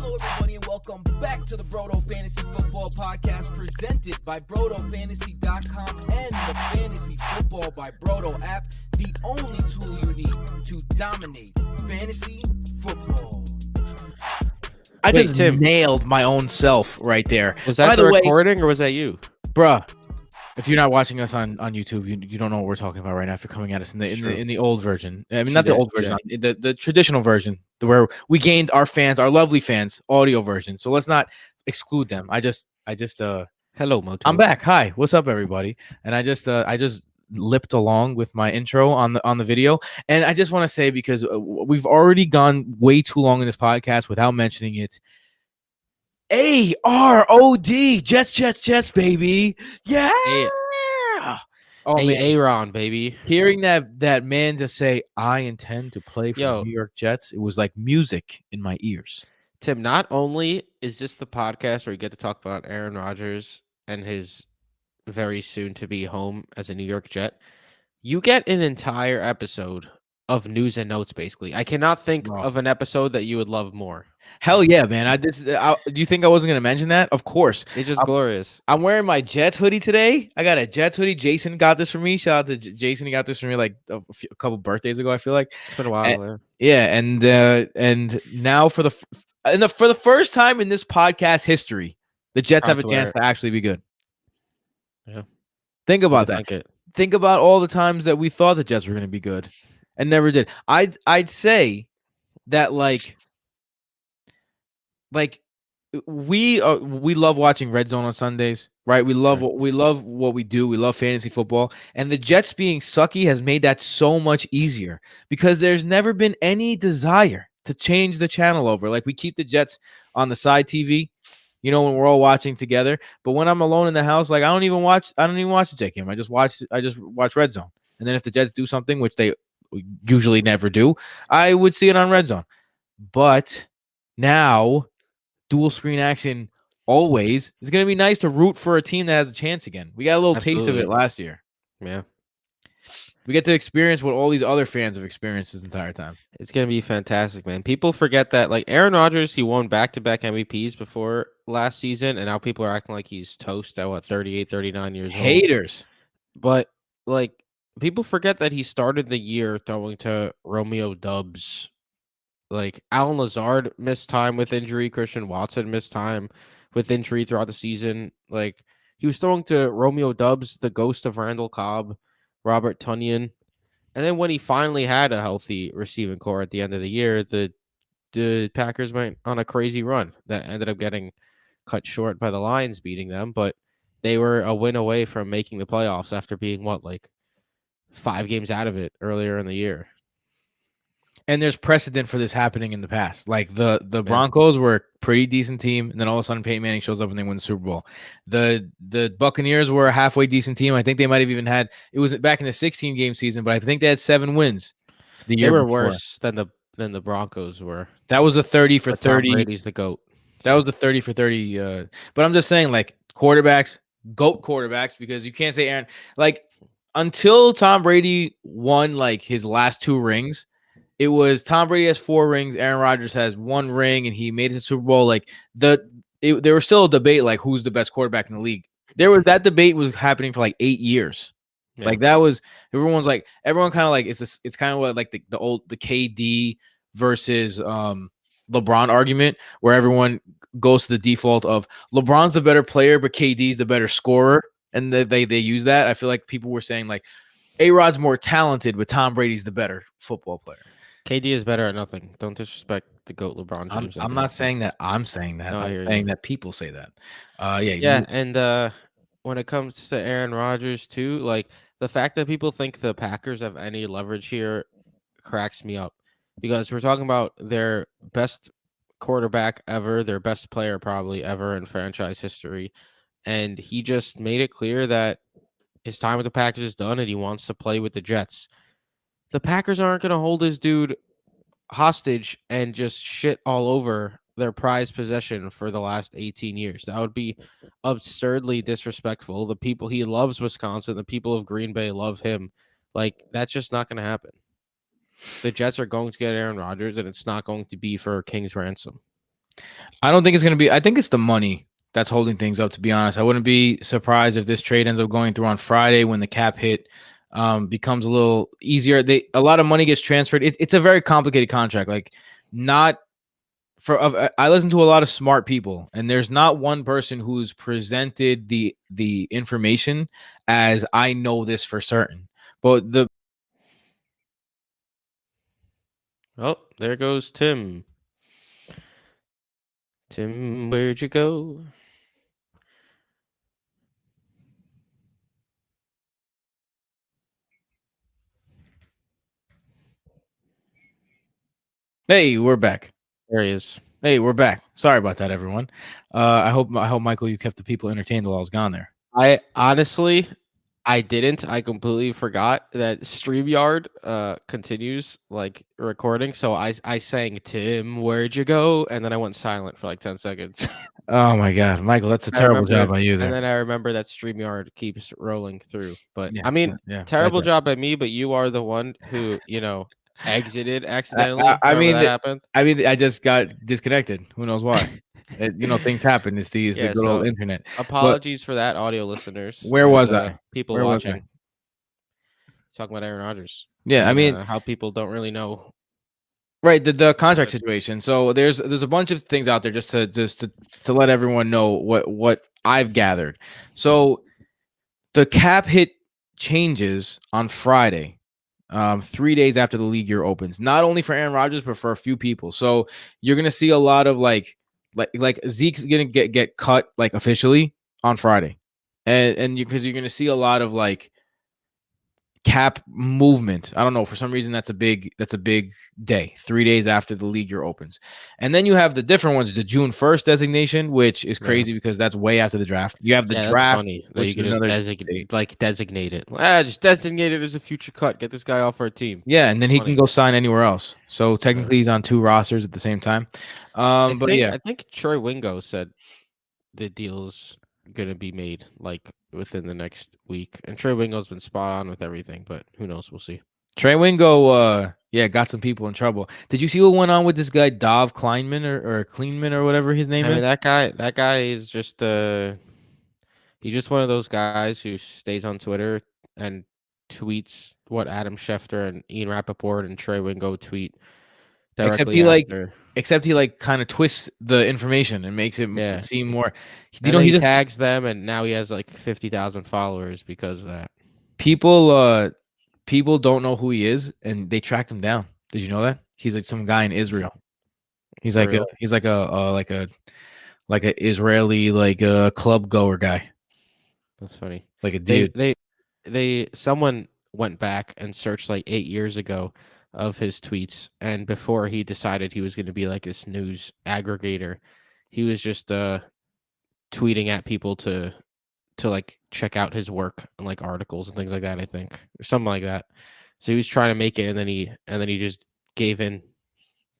Hello, everybody, and welcome back to the Brodo Fantasy Football Podcast presented by BrodoFantasy.com and the Fantasy Football by Brodo app, the only tool you need to dominate fantasy football. I just nailed my own self right there. Was that the recording or was that you? Bruh, if you're not watching us on YouTube, you don't know what we're talking about right now if you're coming at us in the old version. I mean, not the old version, the traditional version, where we gained our fans, our lovely fans, audio version. So let's not exclude them. I just hello, Moto. I'm back. Hi, what's up, everybody? And I just lipped along with my intro on the video, and I just want to say, because we've already gone way too long in this podcast without mentioning it. AROD, Jets, baby. Yeah. Aaron, baby. Hearing that man just say, I intend to play for the New York Jets, it was like music in my ears. Tim, not only is this the podcast where you get to talk about Aaron Rodgers and his very soon to be home as a New York Jet, you get an entire episode of news and notes, basically. I cannot think of an episode that you would love more. Hell yeah, man. Do you think I wasn't going to mention that? Of course. It's just glorious. I'm wearing my Jets hoodie today. I got a Jets hoodie. Jason got this for me. Shout out to Jason. He got this for me like a couple birthdays ago, I feel like. It's been a while. And now for the first time in this podcast history, the Jets have a chance to actually be good. Yeah. Think about that. Think about all the times that we thought the Jets were going to be good and never did. I'd say that like we love watching Red Zone on Sundays, right? We love what we do. We love fantasy football, and the Jets being sucky has made that so much easier because there's never been any desire to change the channel over. Like, we keep the Jets on the side TV, when we're all watching together. But when I'm alone in the house, like I don't even watch the Jet game. I just watch Red Zone, and then if the Jets do something, which they usually never do, I would see it on Red Zone. But now, dual screen action always. It's going to be nice to root for a team that has a chance again. We got a little taste of it last year. Yeah. We get to experience what all these other fans have experienced this entire time. It's going to be fantastic, man. People forget that, like, Aaron Rodgers, he won back-to-back MVPs before last season, and now people are acting like he's toast at, 38, 39 years old. Haters. But, like, people forget that he started the year throwing to Romeo Doubs. Like, Alan Lazard missed time with injury. Christian Watson missed time with injury throughout the season. Like, he was throwing to Romeo Doubs, the ghost of Randall Cobb, Robert Tonyan. And then when he finally had a healthy receiving core at the end of the year, the Packers went on a crazy run that ended up getting cut short by the Lions beating them. But they were a win away from making the playoffs after being, 5 games out of it earlier in the year. And there's precedent for this happening in the past. Like the Broncos were a pretty decent team, and then all of a sudden Peyton Manning shows up and they win the Super Bowl. The Buccaneers were a halfway decent team. I think they might have even had, it was back in the 16-game season, but I think they had 7 wins the year before. They were worse than the Broncos were. That was a 30 for 30. Tom Brady's the GOAT. That was the 30 for 30. But I'm just saying, like, quarterbacks, GOAT quarterbacks, because you can't say Aaron. Like, until Tom Brady won, like, his last 2 rings, it was Tom Brady has 4 rings, Aaron Rodgers has 1 ring, and he made it to Super Bowl. Like, there was still a debate, like, who's the best quarterback in the league. That debate was happening for like 8 years. Yeah. Like, that was, everyone kind of like, it's kind of like the KD versus LeBron argument, where everyone goes to the default of LeBron's the better player, but KD's the better scorer, and they use that. I feel like people were saying, like, A-Rod's more talented, but Tom Brady's the better football player. KD is better at nothing. Don't disrespect the GOAT LeBron James. I'm not saying that. I'm saying that. I'm saying that people say that. And when it comes to Aaron Rodgers too, like, the fact that people think the Packers have any leverage here cracks me up, because we're talking about their best quarterback ever, their best player probably ever in franchise history, and he just made it clear that his time with the Packers is done and he wants to play with the Jets. The Packers aren't going to hold this dude hostage and just shit all over their prized possession for the last 18 years. That would be absurdly disrespectful. The people, he loves Wisconsin. The people of Green Bay love him. Like, that's just not going to happen. The Jets are going to get Aaron Rodgers, and it's not going to be for King's ransom. I don't think it's going to be. I think it's the money that's holding things up. To be honest, I wouldn't be surprised if this trade ends up going through on Friday when the cap hit becomes a little easier. A lot of money gets transferred. It's a very complicated contract. Like not I listen to a lot of smart people, and there's not one person who's presented the information as I know this for certain. But Oh, there goes Tim. Tim, where'd you go? hey, we're back. There he is. Hey, we're back. Sorry about that, everyone. I hope Michael, you kept the people entertained while I was gone there. I honestly, I didn't. I completely forgot that StreamYard continues like recording. So I sang Tim, where'd you go? And then I went silent for like 10 seconds. Oh my God, Michael, that's a terrible job by you And there. then I remember that StreamYard keeps rolling through. But Yeah, I mean, yeah, terrible job by me, but you are the one who, exited I, accidentally. I However mean, that happened. I just got disconnected. Who knows why? Things happen. It's the Yeah, good old so internet. apologies for that, audio listeners. Where and, was I? People Where was I? watching. Talking about Aaron Rodgers. Yeah, I mean, how people don't really know. right, the contract situation. So there's a bunch of things out there just to let everyone know what I've gathered. So the cap hit changes on Friday, 3 days after the league year opens. Not only for Aaron Rodgers, but for a few people. So you're gonna see a lot of like Zeke's gonna get cut like officially on Friday, and because you're gonna see a lot of like cap movement. I don't know, for some reason that's a big day, 3 days after the league year opens. And then you have the different ones, the June 1st designation, which is crazy because that's way after the draft. You have the That's draft, funny that which you is could just another designate it. Just designate it as a future cut. Get this guy off our team. yeah, and then he Funny. can go sign anywhere else. So technically he's on 2 rosters at the same time. But yeah, I think Troy Wingo said the deal's gonna be made like within the next week. And Troy Wingo's been spot on with everything, but who knows? We'll see. Trey Wingo got some people in trouble. Did you see what went on with this guy Dov Kleinman or Kleinman or whatever his name I mean, is? that guy is just he's just one of those guys who stays on Twitter and tweets what Adam Schefter and Ian Rappaport and Trey Wingo tweet directly after. Except he like kind of twists the information and makes it seem more. He tags them, and now he has like 50,000 followers because of that. People don't know who he is, and they tracked him down. Did you know that? He's like some guy in Israel. He's like a Israeli like a club goer guy. That's funny. Like a dude. Someone went back and searched like 8 years ago of his tweets, and before he decided he was going to be like this news aggregator, he was just tweeting at people to like check out his work and like articles and things like that, I think, or something like that. So he was trying to make it, and then he just gave in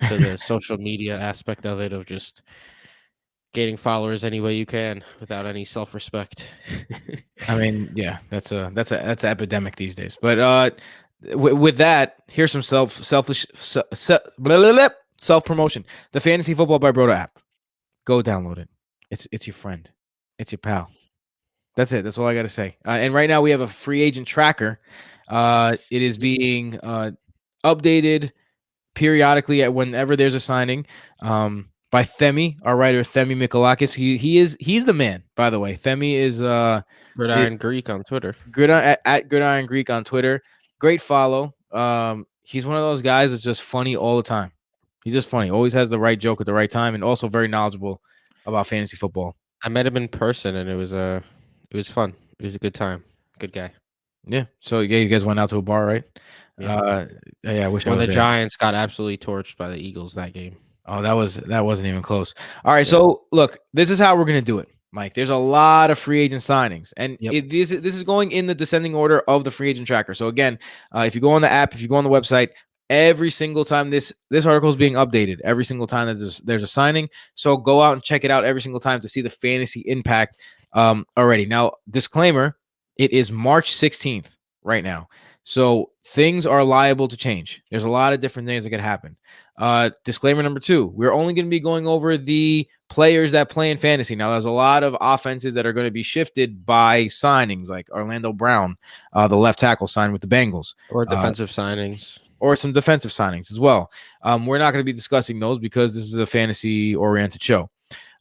to the social media aspect of it, of just gaining followers any way you can without any self-respect. I mean, yeah, that's an epidemic these days. But with that, here's some self promotion. The Fantasy Football by Broda app. Go download it. It's your friend. It's your pal. That's it. That's all I got to say. And right now we have a free agent tracker. It is being updated periodically at whenever there's a signing. By Themi, our writer Themi Mikolakis. He's the man, by the way. Themi is Gridiron Greek on Twitter. At Gridiron Greek on Twitter. Great follow. He's one of those guys that's just funny all the time. He's just funny. Always has the right joke at the right time, and also very knowledgeable about fantasy football. I met him in person, and it was fun. It was a good time. Good guy. Yeah. So yeah, you guys went out to a bar, right? Yeah. I wish when I was the Giants got absolutely torched by the Eagles that game. Oh, that wasn't even close. All right, so look, this is how we're gonna do it, Mike. There's a lot of free agent signings, and this is going in the descending order of the free agent tracker. So again, if you go on the app, if you go on the website, every single time this article is being updated, every single time there's a signing. So go out and check it out every single time to see the fantasy impact already. Now, disclaimer: it is March 16th right now. So things are liable to change. There's a lot of different things that could happen. Disclaimer number 2, we're only going to be going over the players that play in fantasy. Now, there's a lot of offenses that are going to be shifted by signings, like Orlando Brown, the left tackle signed with the Bengals. Or defensive signings. Or some defensive signings as well. We're not going to be discussing those because this is a fantasy-oriented show.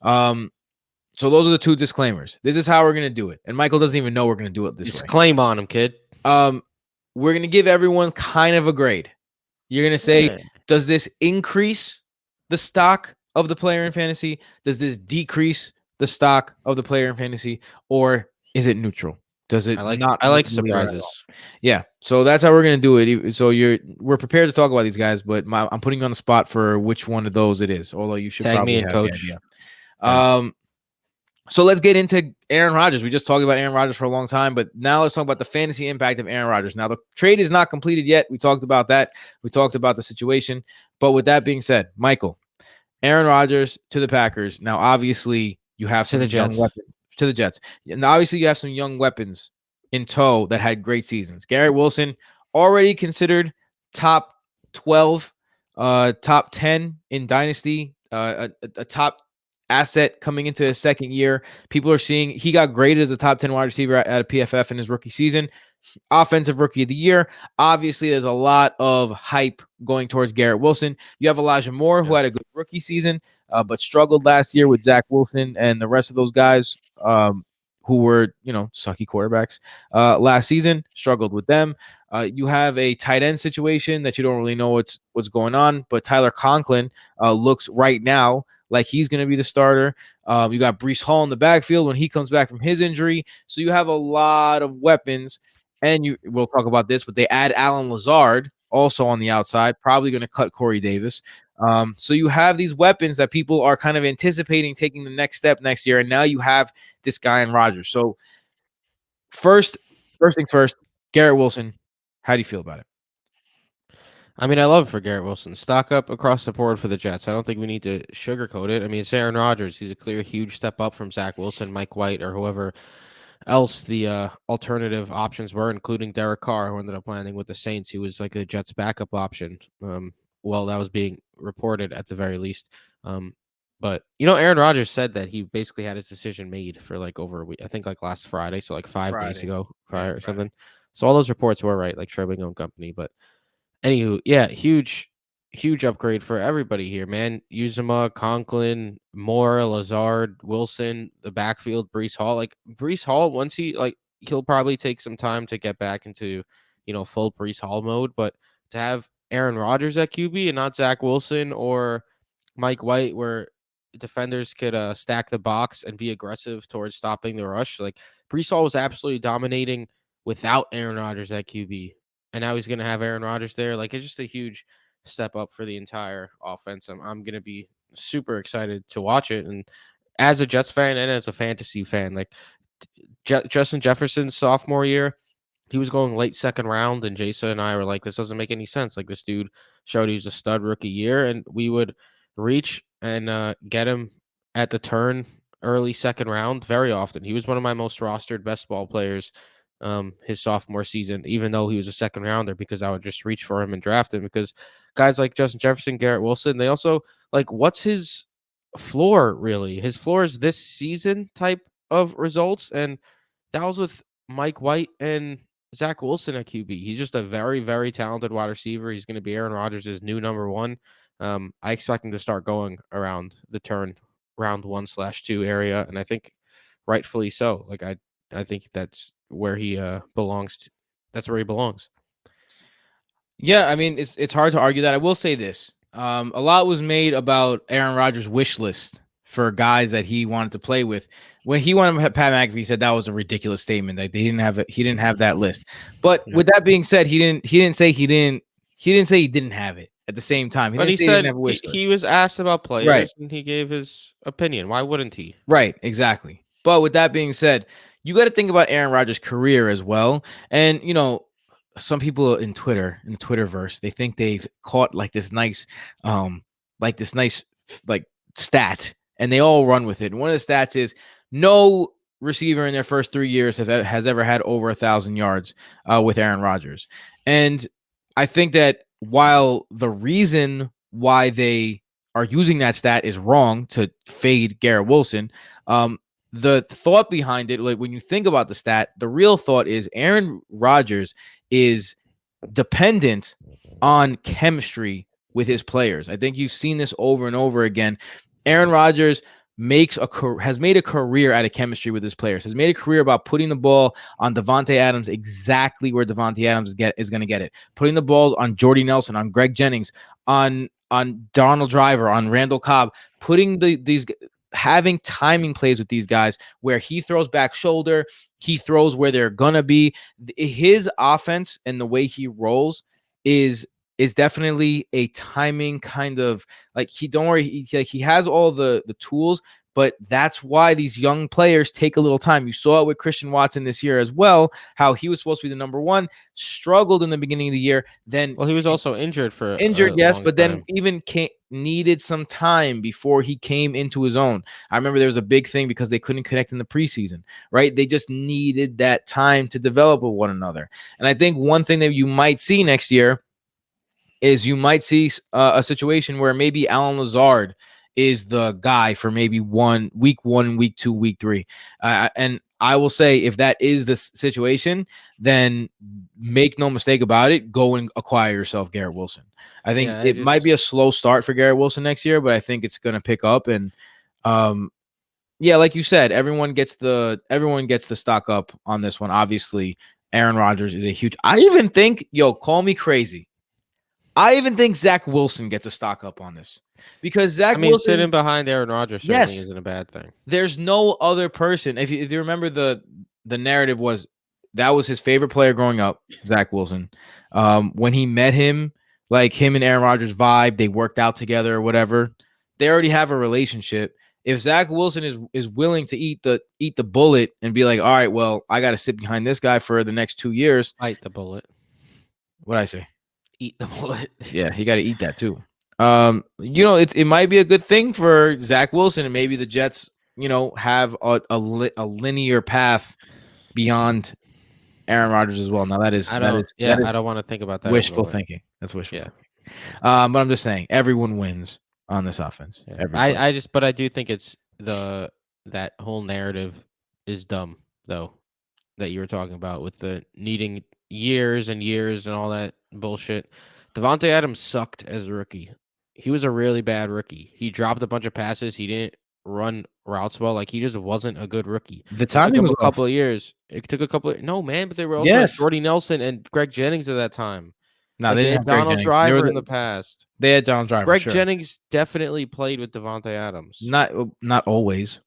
So those are the 2 disclaimers. This is how we're going to do it. And Michael doesn't even know we're going to do it this way. Disclaim on him, kid. We're going to give everyone kind of a grade. You're going to say, does this increase the stock of the player in fantasy? Does this decrease the stock of the player in fantasy? Or is it neutral? Does it not? I like surprises. Yeah. So that's how we're going to do it. So we're prepared to talk about these guys, but I'm putting you on the spot for which one of those it is. Although you should tag probably me in, coach. So let's get into Aaron Rodgers. We just talked about Aaron Rodgers for a long time, but now let's talk about the fantasy impact of Aaron Rodgers. Now, the trade is not completed yet. We talked about that. We talked about the situation. But with that being said, Michael, Aaron Rodgers to the Packers. Now, obviously, you have some young weapons. To the Jets. And obviously, you have some young weapons in tow that had great seasons. Garrett Wilson, already considered top 12, top 10 in Dynasty, a top asset coming into his second year. People are seeing he got graded as a top 10 wide receiver at a PFF in his rookie season. Offensive rookie of the year. Obviously, there's a lot of hype going towards Garrett Wilson. You have Elijah Moore, who had a good rookie season, but struggled last year with Zach Wilson and the rest of those guys who were, sucky quarterbacks last season, struggled with them. You have a tight end situation that you don't really know what's going on, but Tyler Conklin looks right now like he's going to be the starter. You got Breece Hall in the backfield when he comes back from his injury. So you have a lot of weapons, and we'll talk about this, but they add Alan Lazard also on the outside, probably going to cut Corey Davis. So you have these weapons that people are kind of anticipating taking the next step next year, and now you have this guy in Rodgers. So first thing first, Garrett Wilson, how do you feel about it? I mean, I love it for Garrett Wilson. Stock up across the board for the Jets. I don't think we need to sugarcoat it. I mean, it's Aaron Rodgers. He's a clear, huge step up from Zach Wilson, Mike White, or whoever else the alternative options were, including Derek Carr, who ended up landing with the Saints, who was like the Jets' backup option. Well, that was being reported at the very least. But, Aaron Rodgers said that he basically had his decision made for like over a week. I think like last Friday, so like 5 days ago prior or something. So all those reports were right, like Trebling & Company, but anywho, yeah, huge upgrade for everybody here, man. Uzuma, Conklin, Moore, Lazard, Wilson, the backfield, Breece Hall. Like Breece Hall, once he'll probably take some time to get back into, full Breece Hall mode. But to have Aaron Rodgers at QB and not Zach Wilson or Mike White, where defenders could stack the box and be aggressive towards stopping the rush. Like Breece Hall was absolutely dominating without Aaron Rodgers at QB. And now he's going to have Aaron Rodgers there. Like, it's just a huge step up for the entire offense. I'm going to be super excited to watch it. And as a Jets fan and as a fantasy fan, like Justin Jefferson's sophomore year, he was going late second round. And Jason and I were like, this doesn't make any sense. Like, this dude showed he was a stud rookie year. And we would reach and get him at the turn early second round very often. He was one of my most rostered best ball players his sophomore season, even though he was a second rounder, because I would just reach for him and draft him, because guys like Justin Jefferson, Garrett Wilson, they also like, what's his floor really? His floor is this season type of results, and that was with Mike White and Zach Wilson at QB. He's just a very, very talented wide receiver. He's going to be Aaron Rodgers' new number one. I expect him to start going around the turn round 1/2 area, and I think rightfully so. Like I think that's where he belongs. That's where he belongs. Yeah, I mean, it's hard to argue that. I will say this. A lot was made about Aaron Rodgers' wish list for guys that he wanted to play with. When he wanted Pat McAfee said that was a ridiculous statement. That they didn't have it. He didn't have that list. But with that being said, he didn't say he didn't have it at the same time. But he said he was asked about players, and he gave his opinion. Why wouldn't he? Right, exactly. But with that being said, you got to think about Aaron Rodgers' career as well. And, some people in the Twitterverse, they think they've caught like this nice stat, and they all run with it. And one of the stats is no receiver in their first 3 years has ever had over 1,000 yards with Aaron Rodgers. And I think that while the reason why they are using that stat is wrong to fade Garrett Wilson, the thought behind it, like when you think about the stat, the real thought is Aaron Rodgers is dependent on chemistry with his players. I think you've seen this over and over again. Aaron Rodgers has made a career out of chemistry with his players, has made a career about putting the ball on Davante Adams exactly where Davante Adams is going to get it, putting the ball on Jordy Nelson, on Greg Jennings, on Donald Driver, on Randall Cobb, putting these having timing plays with these guys where he throws back shoulder, he throws where they're gonna be. His offense and the way he rolls is definitely a timing kind of like don't worry, he has all the tools, but that's why these young players take a little time. You saw it with Christian Watson this year as well, how he was supposed to be the number one, struggled in the beginning of the year. Then he was also injured for injured, a yes, long but time. then even needed some time before he came into his own. I remember there was a big thing because they couldn't connect in the preseason, right? They just needed that time to develop with one another. And I think one thing that you might see next year is you might see a situation where maybe Alan Lazard is the guy for maybe week 1, week 2, week 3. And I will say, if that is the situation, then make no mistake about it, go and acquire yourself Garrett Wilson. I think it might be a slow start for Garrett Wilson next year, but I think it's going to pick up. And yeah, like you said, everyone gets the stock up on this one. Obviously, Aaron Rodgers is a huge. I even think, call me crazy, I even think Zach Wilson gets a stock up on this because Zach Wilson sitting behind Aaron Rodgers certainly isn't a bad thing. There's no other person. If you remember, the narrative was that was his favorite player growing up, Zach Wilson. When he met him, like him and Aaron Rodgers vibe, they worked out together or whatever. They already have a relationship. If Zach Wilson is willing to eat the bullet and be like, all right, well, I got to sit behind this guy for the next 2 years. Bite the bullet. What'd I say? Eat the bullet. Yeah, he got to eat that too. It might be a good thing for Zach Wilson, and maybe the Jets, have a linear path beyond Aaron Rodgers as well. Now that is I don't want to think about that. Wishful thinking. That's wishful thinking. But I'm just saying, everyone wins on this offense. Yeah. I do think it's that whole narrative is dumb though, that you were talking about with the needing years and years and all that bullshit. Davante Adams sucked as a rookie. He was a really bad rookie. He dropped a bunch of passes. He didn't run routes well. Like, he just wasn't a good rookie. The timing was a couple of years. It took a couple of no man, but they were also Jordy Nelson and Greg Jennings at that time. No, they didn't have Donald Driver in the past. They had Donald Driver. Greg Jennings definitely played with Davante Adams. Not always.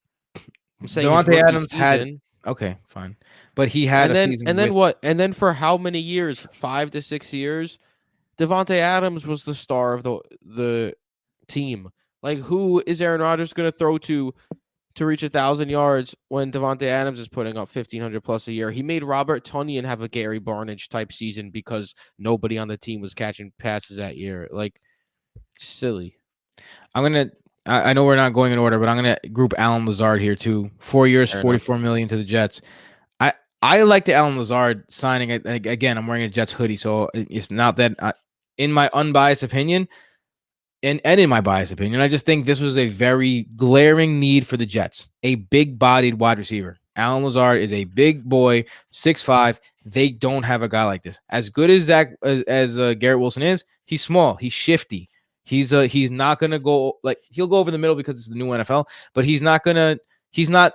I'm saying Davante Adams had okay, fine. But he had a season. And then what? And then for how many years? 5 to 6 years, Davante Adams was the star of the team. Like, who is Aaron Rodgers going to throw to reach 1,000 yards when Davante Adams is putting up 1,500 plus a year? He made Robert Tonyan have a Gary Barnidge type season because nobody on the team was catching passes that year. Like, silly. I know we're not going in order, but I'm gonna group Alan Lazard here too. 4 years, $44 million to the Jets. I like the Alan Lazard signing. Again, I'm wearing a Jets hoodie, so it's not that. In my unbiased opinion, and in my biased opinion, I just think this was a very glaring need for the Jets. A big-bodied wide receiver. Alan Lazard is a big boy, 6'5". They don't have a guy like this. As good as Garrett Wilson is, he's small. He's shifty. He's not gonna go he'll go over the middle because it's the new NFL, but he's not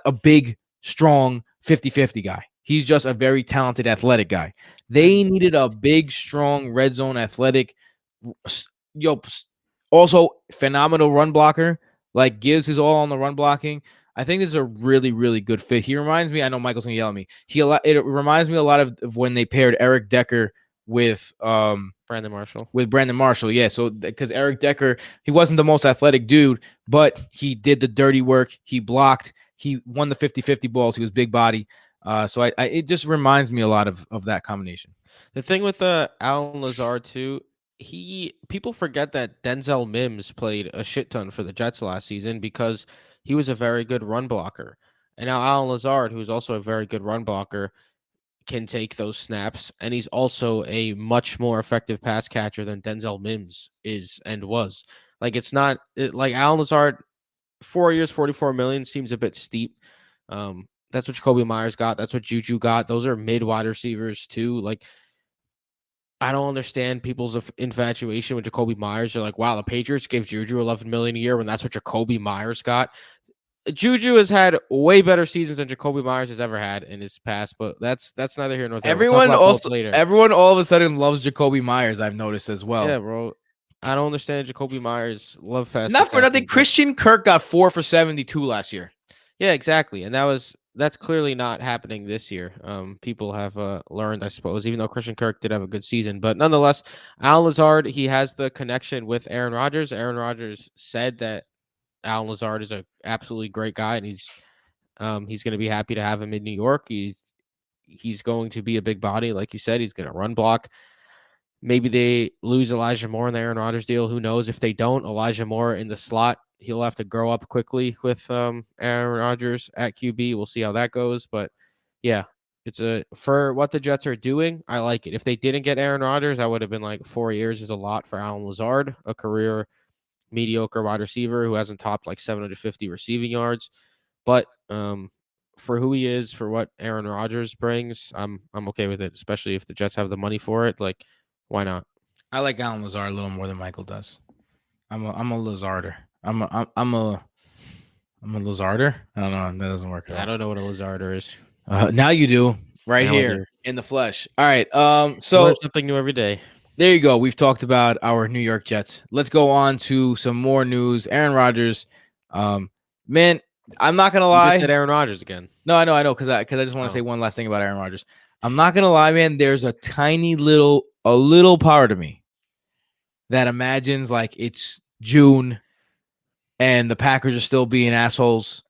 a big, strong 50-50 guy. He's just a very talented, athletic guy. They needed a big, strong, red zone athletic. Also phenomenal run blocker. Like, gives his all on the run blocking. I think this is a really, really good fit. He reminds me. I know Michael's gonna yell at me. It reminds me a lot of when they paired Eric Decker with Brandon Marshall. Yeah. So because Eric Decker, he wasn't the most athletic dude, but he did the dirty work. He blocked. He won the 50-50 balls. He was big body. So it just reminds me a lot of that combination. The thing with Alan Lazard too, people forget that Denzel Mims played a shit ton for the Jets last season because he was a very good run blocker. And now Alan Lazard, who's also a very good run blocker, can take those snaps, and he's also a much more effective pass catcher than Denzel Mims is and was. Like it's not like Alan Lazard, 4 years, 44 million seems a bit steep. That's what Jacoby Myers got. That's what Juju got. Those are mid wide receivers too. Like I don't understand people's infatuation with Jacoby Myers. They're like, wow, the Patriots gave Juju 11 million a year when that's what Jacoby Myers got. Juju has had way better seasons than Jacoby Myers has ever had in his past, but that's neither here nor there. We'll talk about both later. Everyone all of a sudden loves Jacoby Myers. I've noticed as well. Yeah, bro. I don't understand Jacoby Myers love fast. Not for nothing. Christian Kirk got 4 for 72 last year. Yeah, exactly, and that's clearly not happening this year. People have learned, I suppose, even though Christian Kirk did have a good season, but nonetheless, Alan Lazard, he has the connection with Aaron Rodgers. Aaron Rodgers said that Alan Lazard is a absolutely great guy, and he's going to be happy to have him in New York. He's going to be a big body, like you said. He's going to run block. Maybe they lose Elijah Moore in the Aaron Rodgers deal. Who knows? If they don't, Elijah Moore in the slot, he'll have to grow up quickly with Aaron Rodgers at QB. We'll see how that goes. But yeah, for what the Jets are doing, I like it. If they didn't get Aaron Rodgers, I would have been like 4 years is a lot for Alan Lazard, a career mediocre wide receiver who hasn't topped like 750 receiving yards. But for who he is, for what Aaron Rodgers brings, I'm okay with it, especially if the Jets have the money for it. Like, why not? I like Alan Lazard a little more than Michael does. I'm a Lazarder. I'm a Lazarder. I don't know. That doesn't work. I don't know what a Lazarder is. Now you do. Right now here in the flesh. All right. So learn something new every day. There you go. We've talked about our New York Jets. Let's go on to some more news. Aaron Rodgers. Man, I'm not gonna lie. You just said Aaron Rodgers again. No, I know, because I just want to say one last thing about Aaron Rodgers. I'm not gonna lie, man. There's a little part of me that imagines like it's June and the Packers are still being assholes,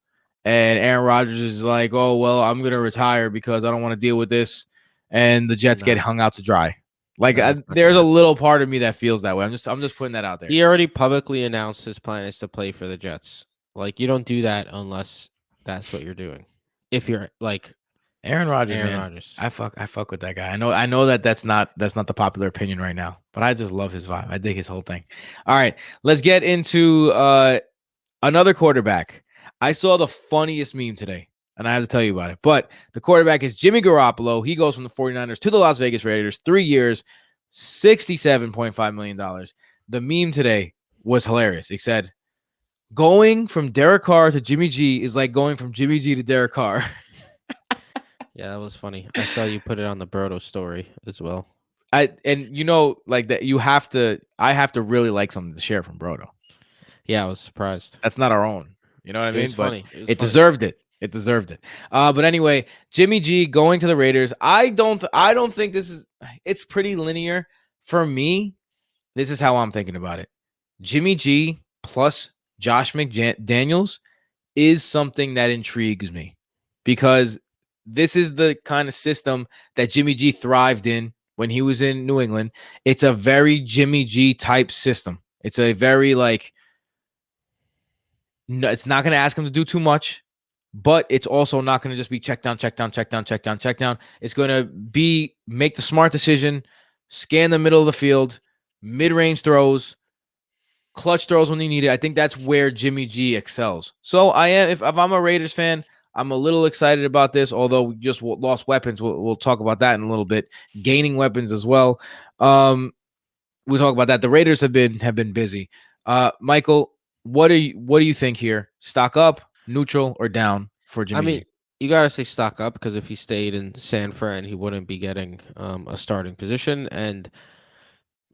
and Aaron Rodgers is like, oh well, I'm gonna retire because I don't want to deal with this, and the Jets get hung out to dry. Like there's a little part of me that feels that way. I'm just putting that out there. He already publicly announced his plan is to play for the Jets. Like you don't do that unless that's what you're doing. If you're like Aaron Rodgers, I fuck with that guy. I know that's not the popular opinion right now, but I just love his vibe. I dig his whole thing. All right, let's get into another quarterback. I saw the funniest meme today, and I have to tell you about it. But the quarterback is Jimmy Garoppolo. He goes from the 49ers to the Las Vegas Raiders, 3 years, $67.5 million. The meme today was hilarious. It said, going from Derek Carr to Jimmy G is like going from Jimmy G to Derek Carr. Yeah, that was funny. I saw you put it on the Brodo story as well. Like that I have to really like something to share from Brodo. Yeah, I was surprised. That's not our own. You know what I mean? But funny. It deserved it. It deserved it. But anyway, Jimmy G going to the Raiders. I don't think it's pretty linear. For me, this is how I'm thinking about it. Jimmy G plus Josh McDaniels is something that intrigues me because this is the kind of system that Jimmy G thrived in when he was in New England. It's a very Jimmy G type system. It's a very no, it's not going to ask him to do too much, but it's also not going to just be check down. It's going to be make the smart decision, scan the middle of the field, mid-range throws, clutch throws when you need it. I think that's where Jimmy G excels. So if I'm a Raiders fan, I'm a little excited about this, although we just lost weapons. We'll talk about that in a little bit. Gaining weapons as well. We'll talk about that. The Raiders have been busy. Michael, what do you think here? Stock up, neutral, or down for Jimmy? I mean, you gotta say stock up because if he stayed in San Fran, he wouldn't be getting a starting position. And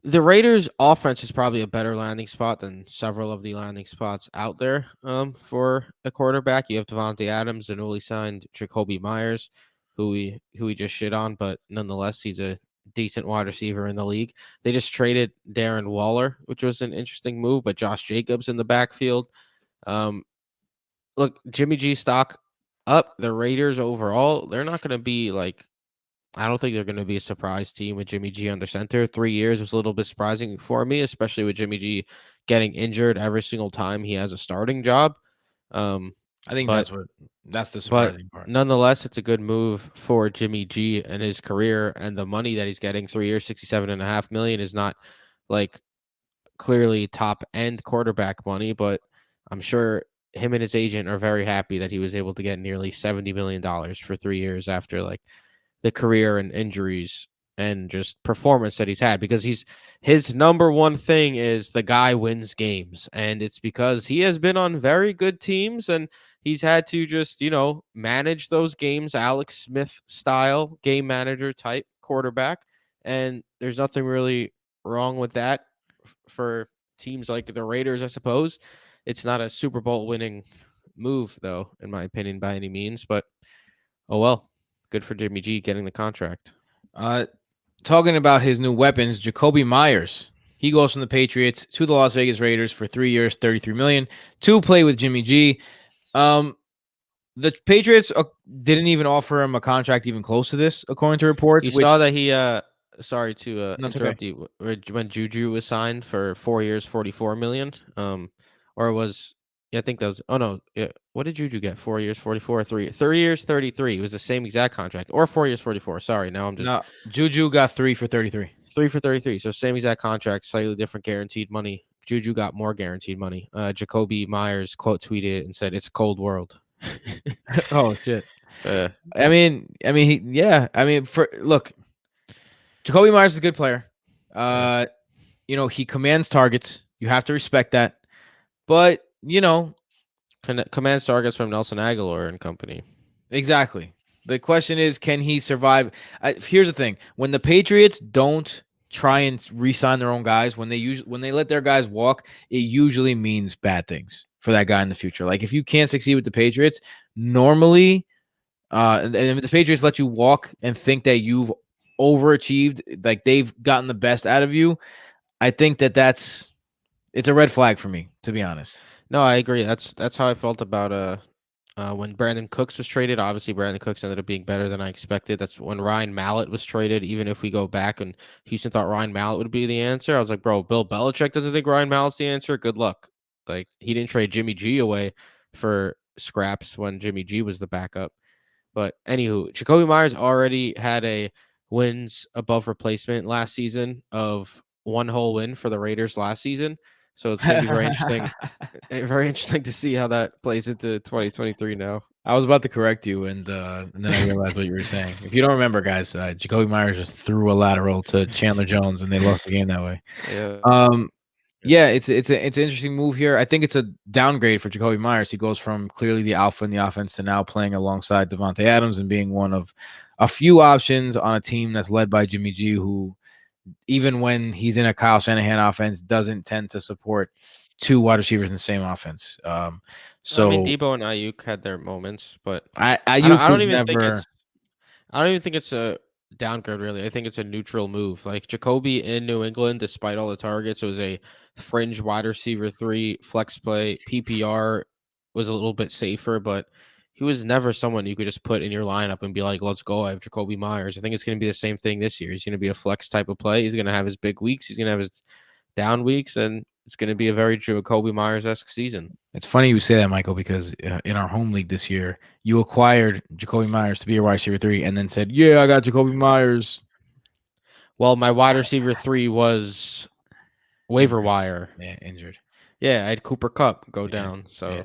the Raiders' offense is probably a better landing spot than several of the landing spots out there for a quarterback. You have Devontae Adams, the newly signed Jacoby Myers, who we just shit on, but nonetheless, he's a decent wide receiver in the league. They just traded Darren Waller, which was an interesting move, but Josh Jacobs in the backfield. Look, Jimmy G stock up. The Raiders overall, they're not going to be like, I don't think they're going to be a surprise team with Jimmy G under center. 3 years was a little bit surprising for me, especially with Jimmy G getting injured every single time he has a starting job. I think that's what That's the But surprising part. nonetheless, it's a good move for Jimmy G and his career, and the money that he's getting. 3 years, 67.5 million is not like clearly top end quarterback money, but I'm sure him and his agent are very happy that he was able to get nearly $70 million for 3 years after like the career and injuries and just performance that he's had, because his number one thing is the guy wins games, and it's because he has been on very good teams and he's had to just manage those games, Alex Smith style game manager type quarterback, and there's nothing really wrong with that for teams like the Raiders, I suppose. It's not a Super Bowl winning move though, in my opinion, by any means, but oh well. Good for Jimmy G getting the contract. Uh, Talking about his new weapons, Jacoby Myers. He goes from the Patriots to the Las Vegas Raiders for 3 years, $33 million to play with Jimmy G. The Patriots didn't even offer him a contract even close to this, according to reports. You Which saw that he sorry to that's okay. interrupt you, when Juju was signed for 4 years, 44 million, or it was, yeah, I think that was, oh no, yeah, what did Juju get? 4 years, 44, 3 years, 33. It was the same exact contract, or 4 years, 44. Sorry, now I'm just No, Juju got 3 for 33. 3 for 33. So same exact contract, slightly different guaranteed money. Juju got more guaranteed money. Jacoby Myers quote tweeted and said, "It's a cold world." Oh shit. Uh, I mean, look, Jacoby Myers is a good player. yeah. He commands targets. You have to respect that. But Commands targets from Nelson Aguilar and company. exactly. The question is, can he survive? Here's the thing: when the Patriots don't try and re-sign their own guys, when they let their guys walk, it usually means bad things for that guy in the future. Like if you can't succeed with the Patriots, normally, and if the Patriots let you walk and think that you've overachieved, like they've gotten the best out of you, I think it's a red flag for me, to be honest. No, I agree. That's how I felt about when Brandon Cooks was traded. Obviously, Brandon Cooks ended up being better than I expected. That's when Ryan Mallett was traded. Even if we go back and Houston thought Ryan Mallett would be the answer, I was like, bro, Bill Belichick doesn't think Ryan Mallett's the answer. Good luck. Like he didn't trade Jimmy G away for scraps when Jimmy G was the backup. But anywho, Jacoby Myers already had a wins above replacement last season of one whole win for the Raiders last season. So it's going to be very interesting. Very interesting to see how that plays into 2023 now. I was about to correct you, and then I realized what you were saying. If you don't remember, guys, Jacoby Myers just threw a lateral to Chandler Jones, and they lost the game that way. Yeah. Yeah, it's an interesting move here. I think it's a downgrade for Jacoby Myers. He goes from clearly the alpha in the offense to now playing alongside Devontae Adams and being one of a few options on a team that's led by Jimmy G, who even when he's in a Kyle Shanahan offense, doesn't tend to support two wide receivers in the same offense. So I mean, Debo and Ayuk had their moments, but Ayuk I was don't even think never. I don't even think it's a downgrade, really. I think it's a neutral move. Like Jacoby in New England, despite all the targets, it was a fringe wide receiver 3 flex play. PPR was a little bit safer, but he was never someone you could just put in your lineup and be like, let's go. I have Jacoby Myers. I think it's going to be the same thing this year. He's going to be a flex type of play. He's going to have his big weeks. He's going to have his down weeks, and it's going to be a very Jacoby Myers-esque season. It's funny you say that, Michael, because in our home league this year, you acquired Jacoby Myers to be your wide receiver 3 and then said, yeah, I got Jacoby Myers. Well, my wide receiver 3 was waiver wire. Yeah, injured. Yeah, I had Cooper Kupp go down. So yeah.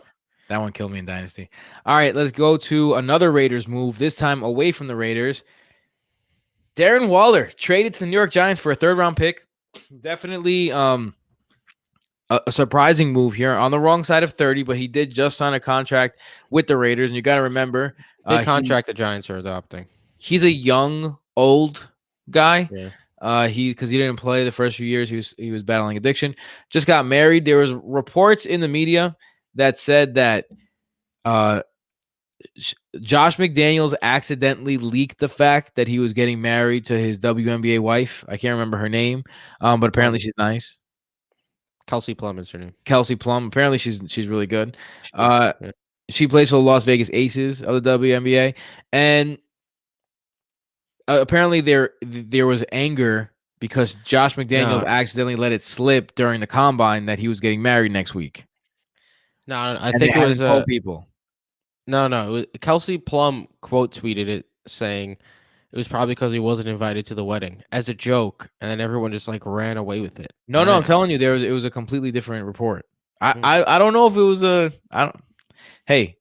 That one killed me in Dynasty. All right, let's go to another Raiders move, this time away from the Raiders. Darren Waller traded to the New York Giants for a 3rd-round pick. Definitely a surprising move here, on the wrong side of 30, but he did just sign a contract with the Raiders, and you got to remember, big contract the Giants are adopting. He's a young, old guy. Yeah. Because he didn't play the first few years, he was battling addiction. Just got married. There was reports in the media that said that Josh McDaniels accidentally leaked the fact that he was getting married to his WNBA wife. I can't remember her name, but apparently she's nice. Kelsey Plum is her name. Kelsey Plum. Apparently she's really good. Yeah. She plays for the Las Vegas Aces of the WNBA, and apparently there was anger because Josh McDaniels accidentally let it slip during the combine that he was getting married next week. No, I think it was told people. No. Kelsey Plum quote tweeted it saying it was probably because he wasn't invited to the wedding as a joke, and then everyone just like ran away with it. No, no, I'm telling you, it was a completely different report. Mm. I don't know if it was a I don't. Hey.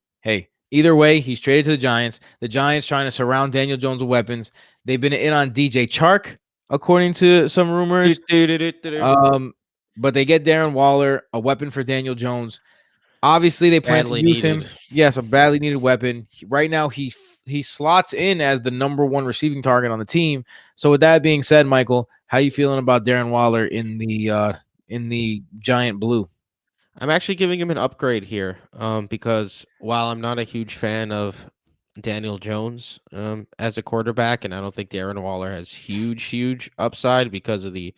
Either way, he's traded to the Giants. The Giants trying to surround Daniel Jones with weapons. They've been in on DJ Chark, according to some rumors. But they get Darren Waller, a weapon for Daniel Jones. Obviously, they plan to Badly use him. needed. Yes, a badly needed weapon. Right now, he slots in as the number one receiving target on the team. So, with that being said, Michael, how you feeling about Darren Waller in the giant blue? I'm actually giving him an upgrade here, because while I'm not a huge fan of Daniel Jones as a quarterback, and I don't think Darren Waller has huge upside because of the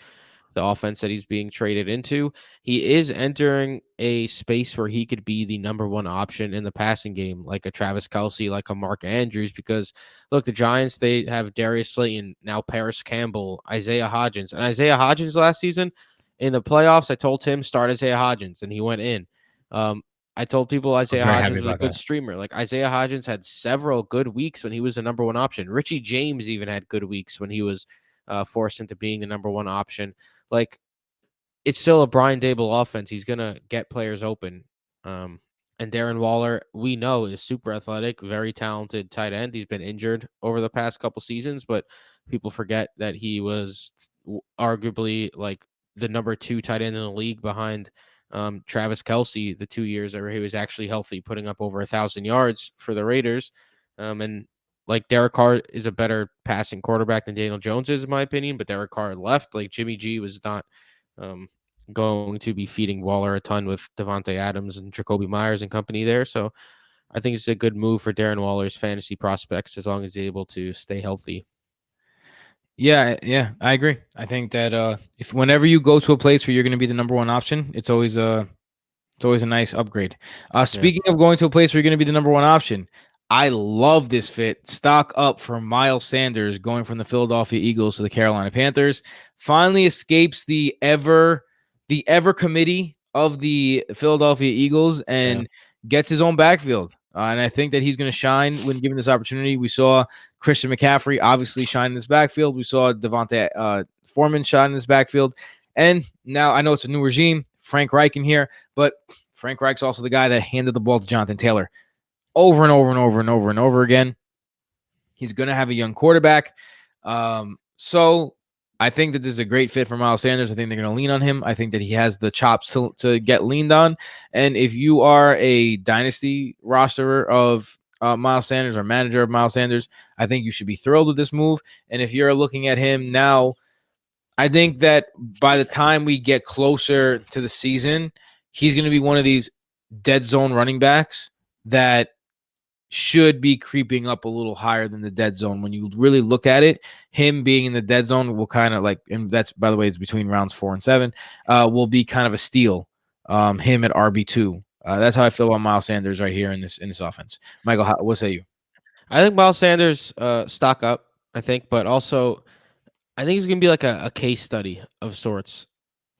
offense that he's being traded into, he is entering a space where he could be the number one option in the passing game, like a Travis Kelce, like a Mark Andrews. Because look, the Giants, they have Darius Slayton, now Paris Campbell, Isaiah Hodgins. And Isaiah Hodgins last season in the playoffs, I told Tim start Isaiah Hodgins, and he went in. Um, I told people I was Isaiah very happy Hodgins was a about good that. streamer. Like Isaiah Hodgins had several good weeks when he was the number one option. Richie James even had good weeks when he was forced into being the number one option. Like, it's still a Brian Dable offense. He's gonna get players open. And Darren Waller, we know, is super athletic, very talented tight end. He's been injured over the past couple seasons, but people forget that he was arguably like the number 2 tight end in the league behind Travis Kelce the 2 years where he was actually healthy, putting up over 1,000 yards for the Raiders. And like Derek Carr is a better passing quarterback than Daniel Jones is, in my opinion. But Derek Carr left. Like Jimmy G was not um, going to be feeding Waller a ton with Devontae Adams and Jacoby Myers and company there. So I think it's a good move for Darren Waller's fantasy prospects as long as he's able to stay healthy. Yeah, I agree. I think that if whenever you go to a place where you're going to be the number one option, it's always a nice upgrade. Yeah. Speaking of going to a place where you're going to be the number one option, I love this fit. Stock up for Miles Sanders going from the Philadelphia Eagles to the Carolina Panthers. Finally escapes the ever committee of the Philadelphia Eagles and gets his own backfield. And I think that he's going to shine when given this opportunity. We saw Christian McCaffrey obviously shine in this backfield. We saw Devontae Foreman shine in this backfield. And now I know it's a new regime, Frank Reich in here, but Frank Reich's also the guy that handed the ball to Jonathan Taylor over and over again. He's going to have a young quarterback. So I think that this is a great fit for Miles Sanders. I think they're going to lean on him. I think that he has the chops to get leaned on. And if you are a dynasty rosterer of Miles Sanders or manager of Miles Sanders, I think you should be thrilled with this move. And if you're looking at him now, I think that by the time we get closer to the season, he's going to be one of these dead zone running backs that should be creeping up a little higher than the dead zone. When you really look at it, him being in the dead zone will kind of like, and that's, by the way, it's between rounds 4 and 7, will be kind of a steal. Him at RB2. That's how I feel about Miles Sanders right here in this offense. Michael, what say you? I think Miles Sanders stock up, I think, but also I think he's going to be like a case study of sorts,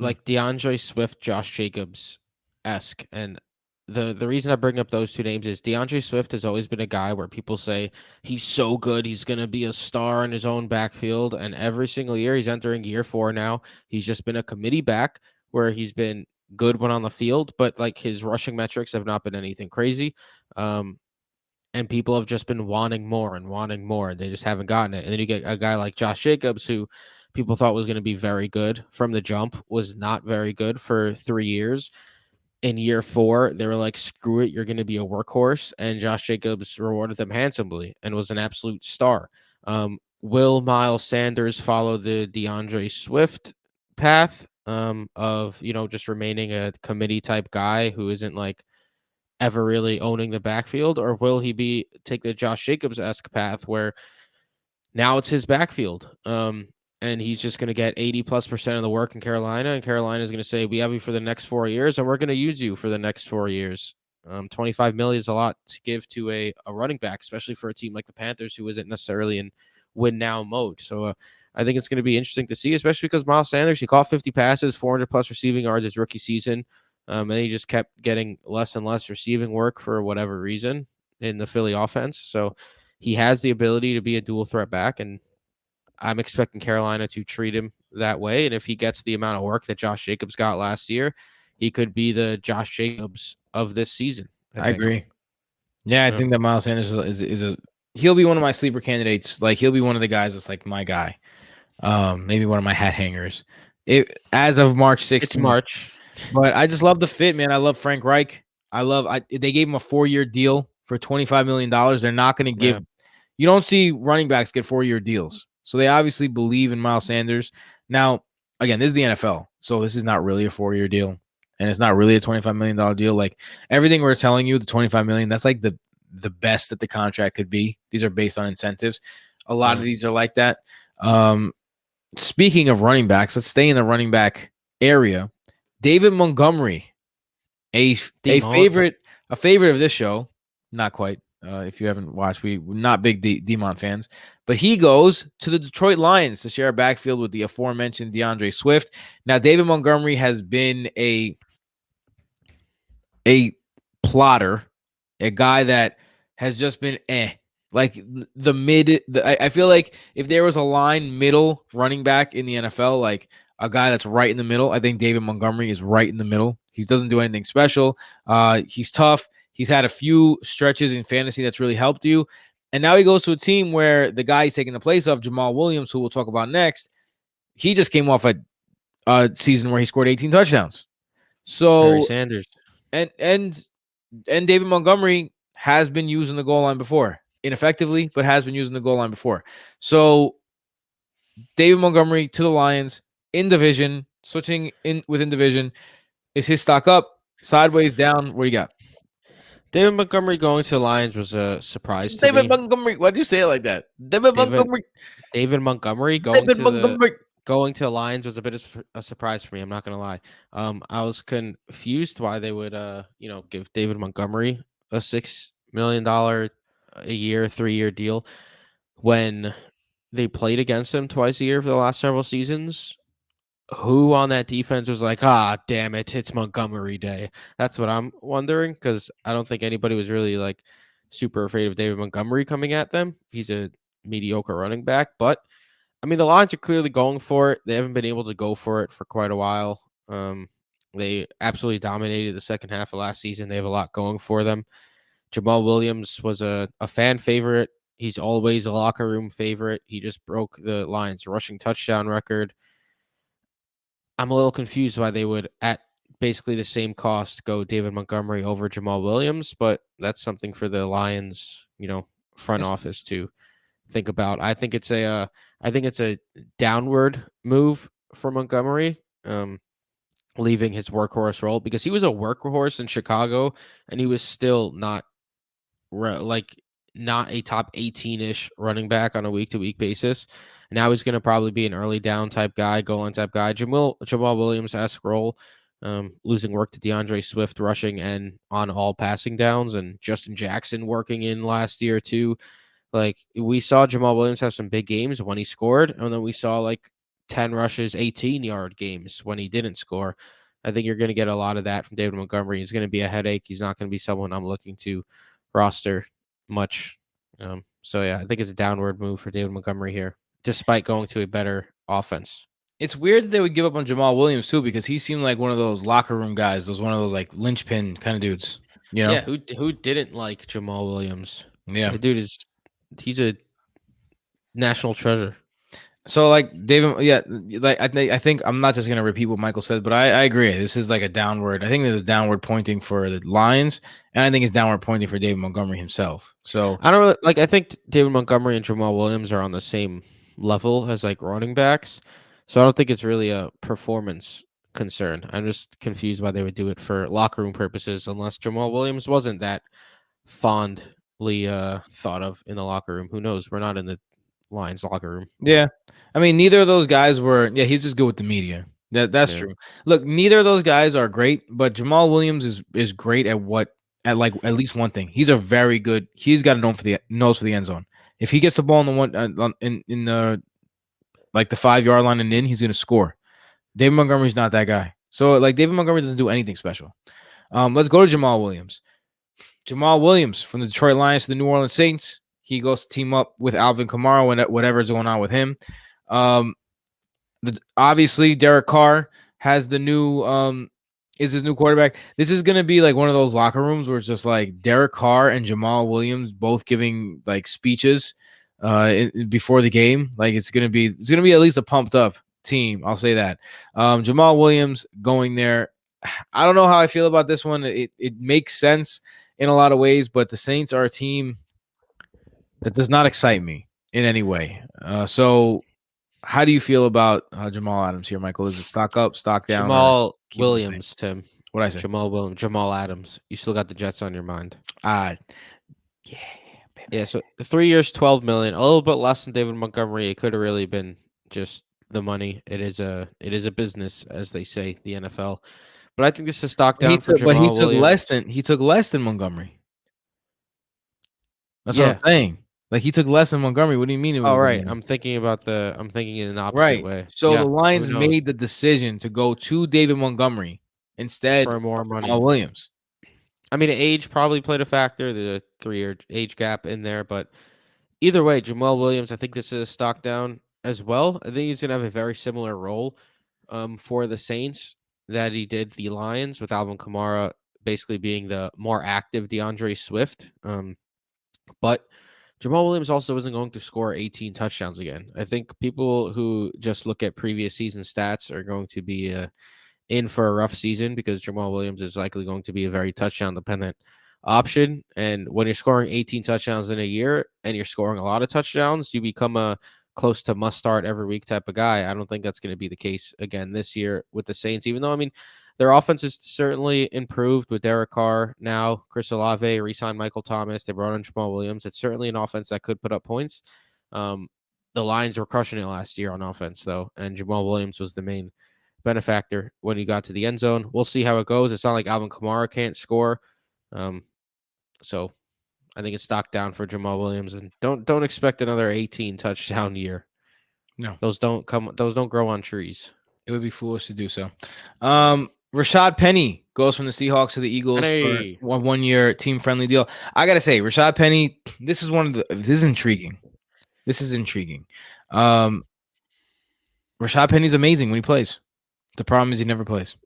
like DeAndre Swift, Josh Jacobs esque. And the reason I bring up those two names is DeAndre Swift has always been a guy where people say he's so good, he's going to be a star in his own backfield. And every single year, he's entering year 4 now. He's just been a committee back where he's been good when on the field, but like his rushing metrics have not been anything crazy. And people have just been wanting more and wanting more. They just haven't gotten it. And then you get a guy like Josh Jacobs, who people thought was going to be very good from the jump, was not very good for 3 years. In year 4, they were like, screw it, you're going to be a workhorse. And Josh Jacobs rewarded them handsomely and was an absolute star. Will Miles Sanders follow the DeAndre Swift path of, just remaining a committee type guy who isn't like ever really owning the backfield, or will he take the Josh Jacobs-esque path where now it's his backfield, and he's just going to get 80+% of the work in Carolina, and Carolina is going to say, we have you for the next 4 years, and we're going to use you for the next 4 years. $25 million is a lot to give to a running back, especially for a team like the Panthers, who isn't necessarily in win now mode. So I think it's going to be interesting to see, especially because Miles Sanders, he caught 50 passes, 400+ receiving yards his rookie season. And he just kept getting less and less receiving work for whatever reason. in the Philly offense. So he has the ability to be a dual threat back, and I'm expecting Carolina to treat him that way. And if he gets the amount of work that Josh Jacobs got last year, he could be the Josh Jacobs of this season, I I think. agree. Yeah, I Yeah. think that Miles Sanders is a he'll be one of my sleeper candidates. Like he'll be one of the guys that's like my guy. Maybe one of my hat hangers. It as of March It's 16th. March. But I just love the fit, man. I love Frank Reich. They gave him a 4-year deal for $25 million. They're not going to Yeah. give you don't see running backs get 4-year deals. So they obviously believe in Miles Sanders. Now, again, this is the NFL. So this is not really a 4-year deal. And it's not really a $25 million deal. Like everything we're telling you, the $25 million, that's like the best that the contract could be. These are based on incentives. A lot of these are like that. Speaking of running backs, let's stay in the running back area. David Montgomery, a favorite of this show, not quite. If you haven't watched, we're not big Demont fans, but he goes to the Detroit Lions to share a backfield with the aforementioned DeAndre Swift. Now, David Montgomery has been a plotter, a guy that has just been like the mid. I feel like if there was a line middle running back in the NFL, like a guy that's right in the middle, I think David Montgomery is right in the middle. He doesn't do anything special. He's tough. He's had a few stretches in fantasy that's really helped you. And now he goes to a team where the guy he's taking the place of, Jamal Williams, who we'll talk about next, he just came off a season where he scored 18 touchdowns. Barry So Sanders. and David Montgomery has been using the goal line before, ineffectively, but has been using the goal line before. So David Montgomery to the Lions in division, switching in within division. Is his stock up, sideways, down? What do you got? David Montgomery going to the Lions was a surprise to David me. Montgomery. Why'd you say it like that? David Montgomery. David Montgomery going to the Lions was a bit of a surprise for me. I'm not gonna lie. I was confused why they would give David Montgomery a $6 million a year, 3-year deal when they played against him twice a year for the last several seasons. Who on that defense was like, damn it, it's Montgomery Day? That's what I'm wondering, because I don't think anybody was really like super afraid of David Montgomery coming at them. He's a mediocre running back, but I mean, the Lions are clearly going for it. They haven't been able to go for it for quite a while. They absolutely dominated the second half of last season. They have a lot going for them. Jamal Williams was a fan favorite. He's always a locker room favorite. He just broke the Lions' rushing touchdown record. I'm a little confused why they would, at basically the same cost, go David Montgomery over Jamal Williams, but that's something for the Lions, front office to think about. I think it's a downward move for Montgomery, leaving his workhorse role, because he was a workhorse in Chicago and he was still not a top 18-ish running back on a week-to-week basis. Now he's going to probably be an early down type guy, goal line type guy. Jamal Williams-esque role, losing work to DeAndre Swift rushing and on all passing downs, and Justin Jackson working in last year too. Like, we saw Jamal Williams have some big games when he scored, and then we saw like 10 rushes, 18-yard games when he didn't score. I think you're going to get a lot of that from David Montgomery. He's going to be a headache. He's not going to be someone I'm looking to roster much. So yeah, I think it's a downward move for David Montgomery here, despite going to a better offense. It's weird that they would give up on Jamal Williams too, because he seemed like one of those locker room guys, one of those like linchpin kind of dudes. Yeah, who didn't like Jamal Williams? Yeah, the dude he's a national treasure. So like David, yeah, like I think I'm not just gonna repeat what Michael said, but I agree. This is like a downward. I think there's a downward pointing for the Lions, and I think it's downward pointing for David Montgomery himself. So I don't really, I think David Montgomery and Jamal Williams are on the same level as like running backs, so I don't think it's really a performance concern. I'm just confused why they would do it for locker room purposes, unless Jamal Williams wasn't that fondly thought of in the locker room. Who knows? We're not in the Lions locker room. Yeah, I mean, neither of those guys were. Yeah, he's just good with the media. That's true. Look, neither of those guys are great, but Jamal Williams is great at least one thing. He's a very good. He's got a nose for the end zone. If he gets the ball in the one in the like the 5-yard line and in, he's gonna score. David Montgomery's not that guy. So like David Montgomery doesn't do anything special. Let's go to Jamal Williams. Jamal Williams from the Detroit Lions to the New Orleans Saints. He goes to team up with Alvin Kamara when whatever's going on with him. Obviously, Derek Carr has the new is his new quarterback. This is gonna be like one of those locker rooms where it's just like Derek Carr and Jamal Williams both giving like speeches before the game. Like it's gonna be at least a pumped up team. I'll say that. Jamal Williams going there. I don't know how I feel about this one. It makes sense in a lot of ways, but the Saints are a team that does not excite me in any way. So how do you feel about Jamal Adams here, Michael? Is it stock up, stock down, or Jamal keep it the same? Williams, Tim. What I say? Jamal Williams, Jamal Adams. You still got the Jets on your mind. Yeah. Yeah, so 3 years, 12 million, a little bit less than David Montgomery. It could have really been just the money. It is a business, as they say, the NFL. But I think this is stock down for Jamal Williams. He took less than Montgomery. That's what I'm saying. Like he took less than Montgomery. What do you mean it was? All right, I'm thinking in an opposite right way. So the Lions made the decision to go to David Montgomery instead for more money. Jamal Williams. I mean, age probably played a factor. The 3-year age gap in there, but either way, Jamal Williams, I think this is a stock down as well. I think he's going to have a very similar role for the Saints that he did the Lions, with Alvin Kamara basically being the more active DeAndre Swift. But Jamal Williams also isn't going to score 18 touchdowns again. I think people who just look at previous season stats are going to be in for a rough season, because Jamal Williams is likely going to be a very touchdown dependent option. And when you're scoring 18 touchdowns in a year and you're scoring a lot of touchdowns, you become a close to must start every week type of guy. I don't think that's going to be the case again this year with the Saints, even though, I mean, their offense is certainly improved with Derek Carr now, Chris Olave, re-signed Michael Thomas. They brought in Jamal Williams. It's certainly an offense that could put up points. The Lions were crushing it last year on offense, though, and Jamal Williams was the main benefactor when he got to the end zone. We'll see how it goes. It's not like Alvin Kamara can't score. So I think it's stock down for Jamal Williams, and don't expect another 18 touchdown year. No, those don't grow on trees. It would be foolish to do so. Rashad Penny goes from the Seahawks to the Eagles for a 1-year team friendly deal. I gotta say, Rashad Penny, this is intriguing. This is intriguing. Rashad Penny's amazing when he plays. The problem is he never plays.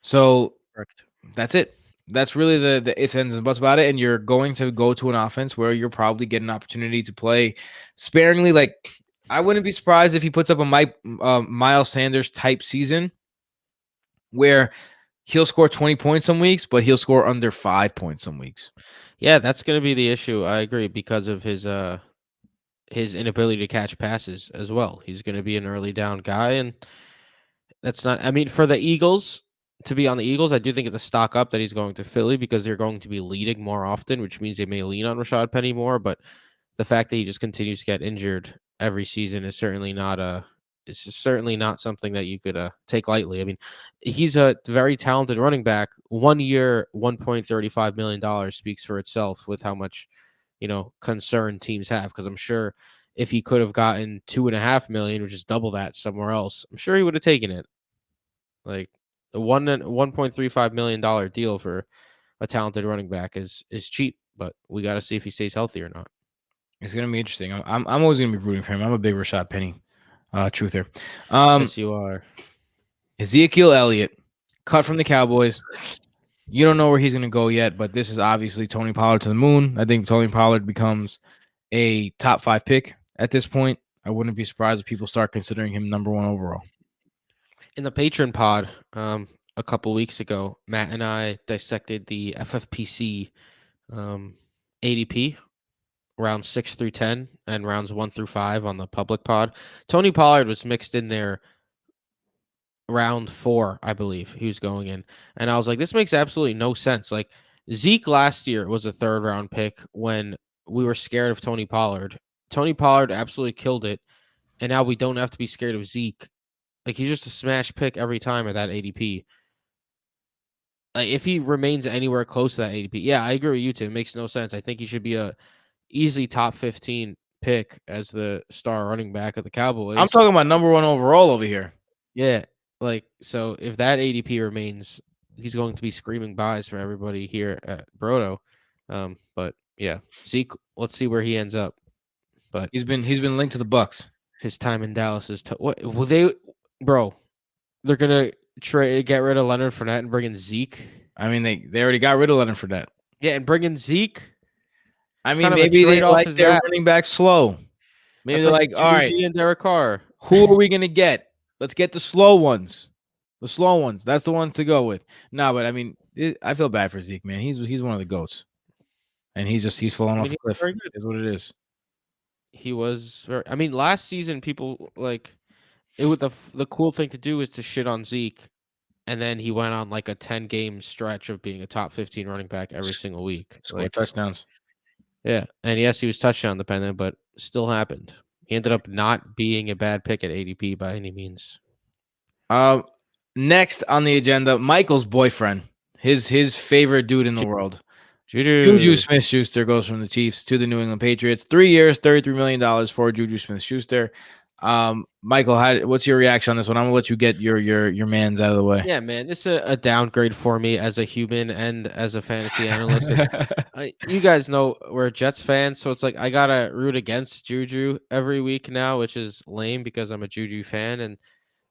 So Correct. That's it. That's really the ifs, ands, and buts about it. And you're going to go to an offense where you're probably getting an opportunity to play sparingly. Like, I wouldn't be surprised if he puts up a Miles Sanders type season where he'll score 20 points some weeks, but he'll score under 5 points some weeks. Yeah, that's going to be the issue. I agree, because of his inability to catch passes as well. He's going to be an early down guy, and that's not, I mean, for the Eagles, to be on the Eagles, I do think it's a stock up that he's going to Philly, because they're going to be leading more often, which means they may lean on Rashad Penny more. But the fact that he just continues to get injured every season is certainly not something that you could take lightly. I mean, he's a very talented running back. 1 year, $1.35 million speaks for itself with how much, concern teams have. Because I'm sure if he could have gotten $2.5 million, which is double that somewhere else, I'm sure he would have taken it. Like, the $1.35 million deal for a talented running back is cheap, but we got to see if he stays healthy or not. It's gonna be interesting. I'm always gonna be rooting for him. I'm a big Rashad Penny truther. Yes, you are. Ezekiel Elliott, cut from the Cowboys. You don't know where he's gonna go yet, but this is obviously Tony Pollard to the moon. I think Tony Pollard becomes a top 5 pick at this point. I wouldn't be surprised if people start considering him number 1 overall. In the Patreon pod a couple weeks ago, Matt and I dissected the FFPC ADP, rounds 6 through 10 and rounds 1 through 5 on the public pod. Tony Pollard was mixed in there round 4, I believe he was going in. And I was like, this makes absolutely no sense. Like, Zeke last year was a 3rd round pick when we were scared of Tony Pollard. Tony Pollard absolutely killed it. And now we don't have to be scared of Zeke. Like, he's just a smash pick every time at that ADP. Like, if he remains anywhere close to that ADP, yeah, I agree with you, Tim. It makes no sense. I think he should be a easily top 15 pick as the star running back of the Cowboys. I'm talking about number 1 overall over here. Yeah, like, so if that ADP remains, he's going to be screaming buys for everybody here at Brodo. But yeah, Zeke. Let's see where he ends up. But He's been linked to the Bucks. his time in Dallas is what will they, bro? They're gonna get rid of Leonard Fournette and bring in Zeke. I mean, they already got rid of Leonard Fournette. Yeah, and bring in Zeke. I mean, Kind of a maybe they trade-off like is their that? running back slow. Maybe That's they're like like, all Jimmy right, G and Derek Carr. who are we gonna get? Let's get the slow ones. The slow ones. That's the ones to go with. No, but I mean, I feel bad for Zeke, man. He's one of the goats, and he's falling I off mean, a he was cliff. very good. Is what it is. He was very. I mean, last season people like it. Was the cool thing to do is to shit on Zeke, and then he went on like a 10-game stretch of being a top 15 running back every single week. Score Like, touchdowns. yeah, and yes, he was touchdown dependent, but still happened. He ended up not being a bad pick at ADP by any means. Next on the agenda, Michael's boyfriend, his favorite dude in the world. Juju Juju. Smith-Schuster goes from the Chiefs to the New England Patriots. 3 years, $33 million for Juju Smith-Schuster. Michael, what's your reaction on this one? I'm gonna let you get your mans out of the way. Yeah, man, it's a downgrade for me as a human and as a fantasy analyst. 'Cause you guys know we're Jets fans, so it's like I gotta root against Juju every week now, which is lame because I'm a Juju fan. And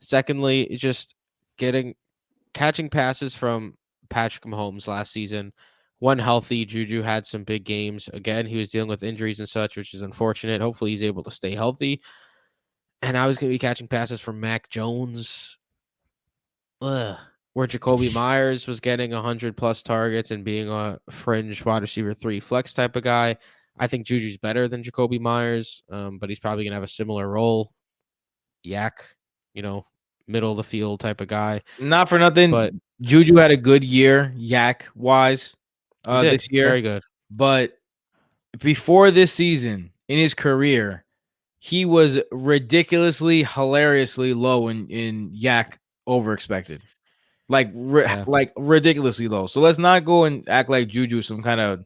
secondly, it's just catching passes from Patrick Mahomes last season. When healthy, Juju had some big games. Again, he was dealing with injuries and such, which is unfortunate. Hopefully, he's able to stay healthy. And I was going to be catching passes from Mac Jones, where Jacoby Myers was getting 100+ targets and being a fringe wide receiver 3 flex type of guy. I think Juju's better than Jacoby Myers, but he's probably going to have a similar role. Yak, middle of the field type of guy. Not for nothing, But Juju had a good year, yak wise, this year. Very good. But before this season, in his career, he was ridiculously, hilariously low in yak over expected, like ridiculously low. So let's not go and act like Juju some kind of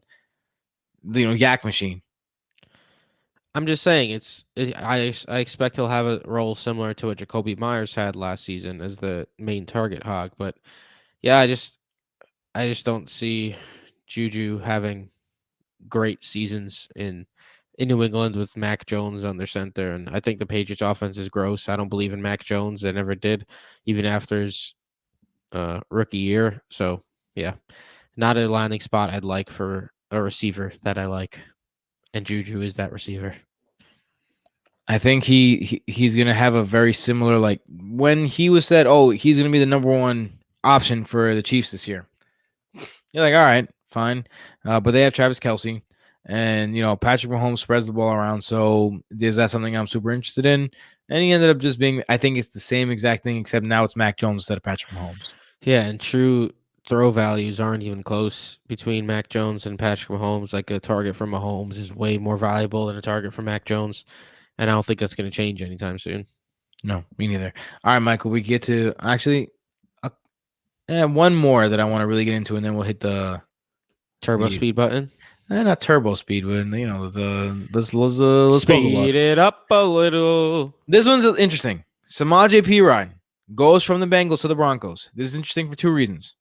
yak machine. I'm just saying I expect he'll have a role similar to what Jacoby Myers had last season as the main target hog. But yeah, I just don't see Juju having great seasons in New England with Mac Jones on their center. And I think the Patriots offense is gross. I don't believe in Mac Jones. I never did, even after his rookie year. So yeah, not a landing spot I'd like for a receiver that I like. And Juju is that receiver. I think he's going to have a very similar, like when he was said, oh, he's going to be the number one option for the Chiefs this year. You're like, all right, fine. But they have Travis Kelce and, Patrick Mahomes spreads the ball around. So is that something I'm super interested in? And he ended up just being, I think it's the same exact thing, except now it's Mac Jones instead of Patrick Mahomes. Yeah, and true throw values aren't even close between Mac Jones and Patrick Mahomes. Like a target from Mahomes is way more valuable than a target from Mac Jones. And I don't think that's going to change anytime soon. No, me neither. All right, Michael, we get to actually one more that I want to really get into, and then we'll hit the turbo speed button. Not turbo speed, but let's speed it up a little. This one's interesting. Samaje Perine goes from the Bengals to the Broncos. This is interesting for two reasons.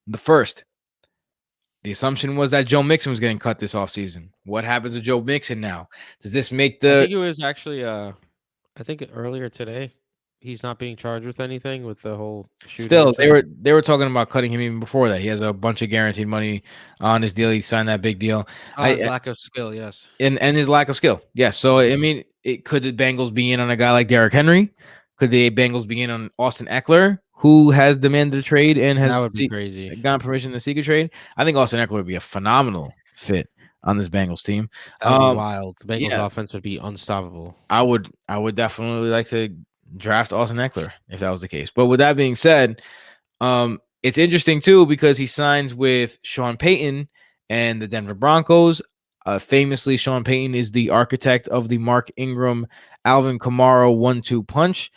The first, the assumption was that Joe Mixon was getting cut this offseason. What happens with Joe Mixon now? Does this make I think it was actually, I think earlier today, he's not being charged with anything with the whole shooting. Still, they were talking about cutting him even before that. He has a bunch of guaranteed money on his deal. He signed that big deal. His lack of skill, yes. And his lack of skill, yes. So, I mean, could the Bengals be in on a guy like Derrick Henry? Could the Bengals be in on Austin Eckler, who has demanded a trade and has that would be crazy. Gotten permission to seek a trade? I think Austin Eckler would be a phenomenal fit on this Bengals team. That would be wild. The Bengals offense would be unstoppable. I would definitely like to draft Austin Eckler if that was the case. But with that being said, it's interesting too because he signs with Sean Payton and the Denver Broncos. Famously, Sean Payton is the architect of the Mark Ingram, Alvin Kamara 1-2 punch.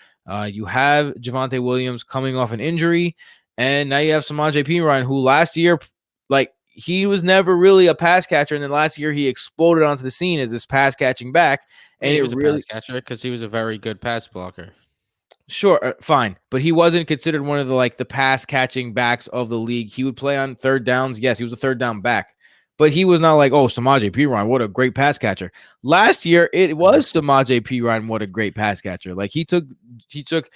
You have Javonte Williams coming off an injury, and now you have Samaje Perine, who last year, he was never really a pass catcher, and then last year he exploded onto the scene as this pass catching back. And he was a pass catcher because he was a very good pass blocker. Sure, fine, but he wasn't considered one of the pass catching backs of the league. He would play on third downs. Yes, he was a third down back. but he was not like, oh, Samaje Perine, what a great pass catcher. Last year, it was Samaje Perine, what a great pass catcher. Like he took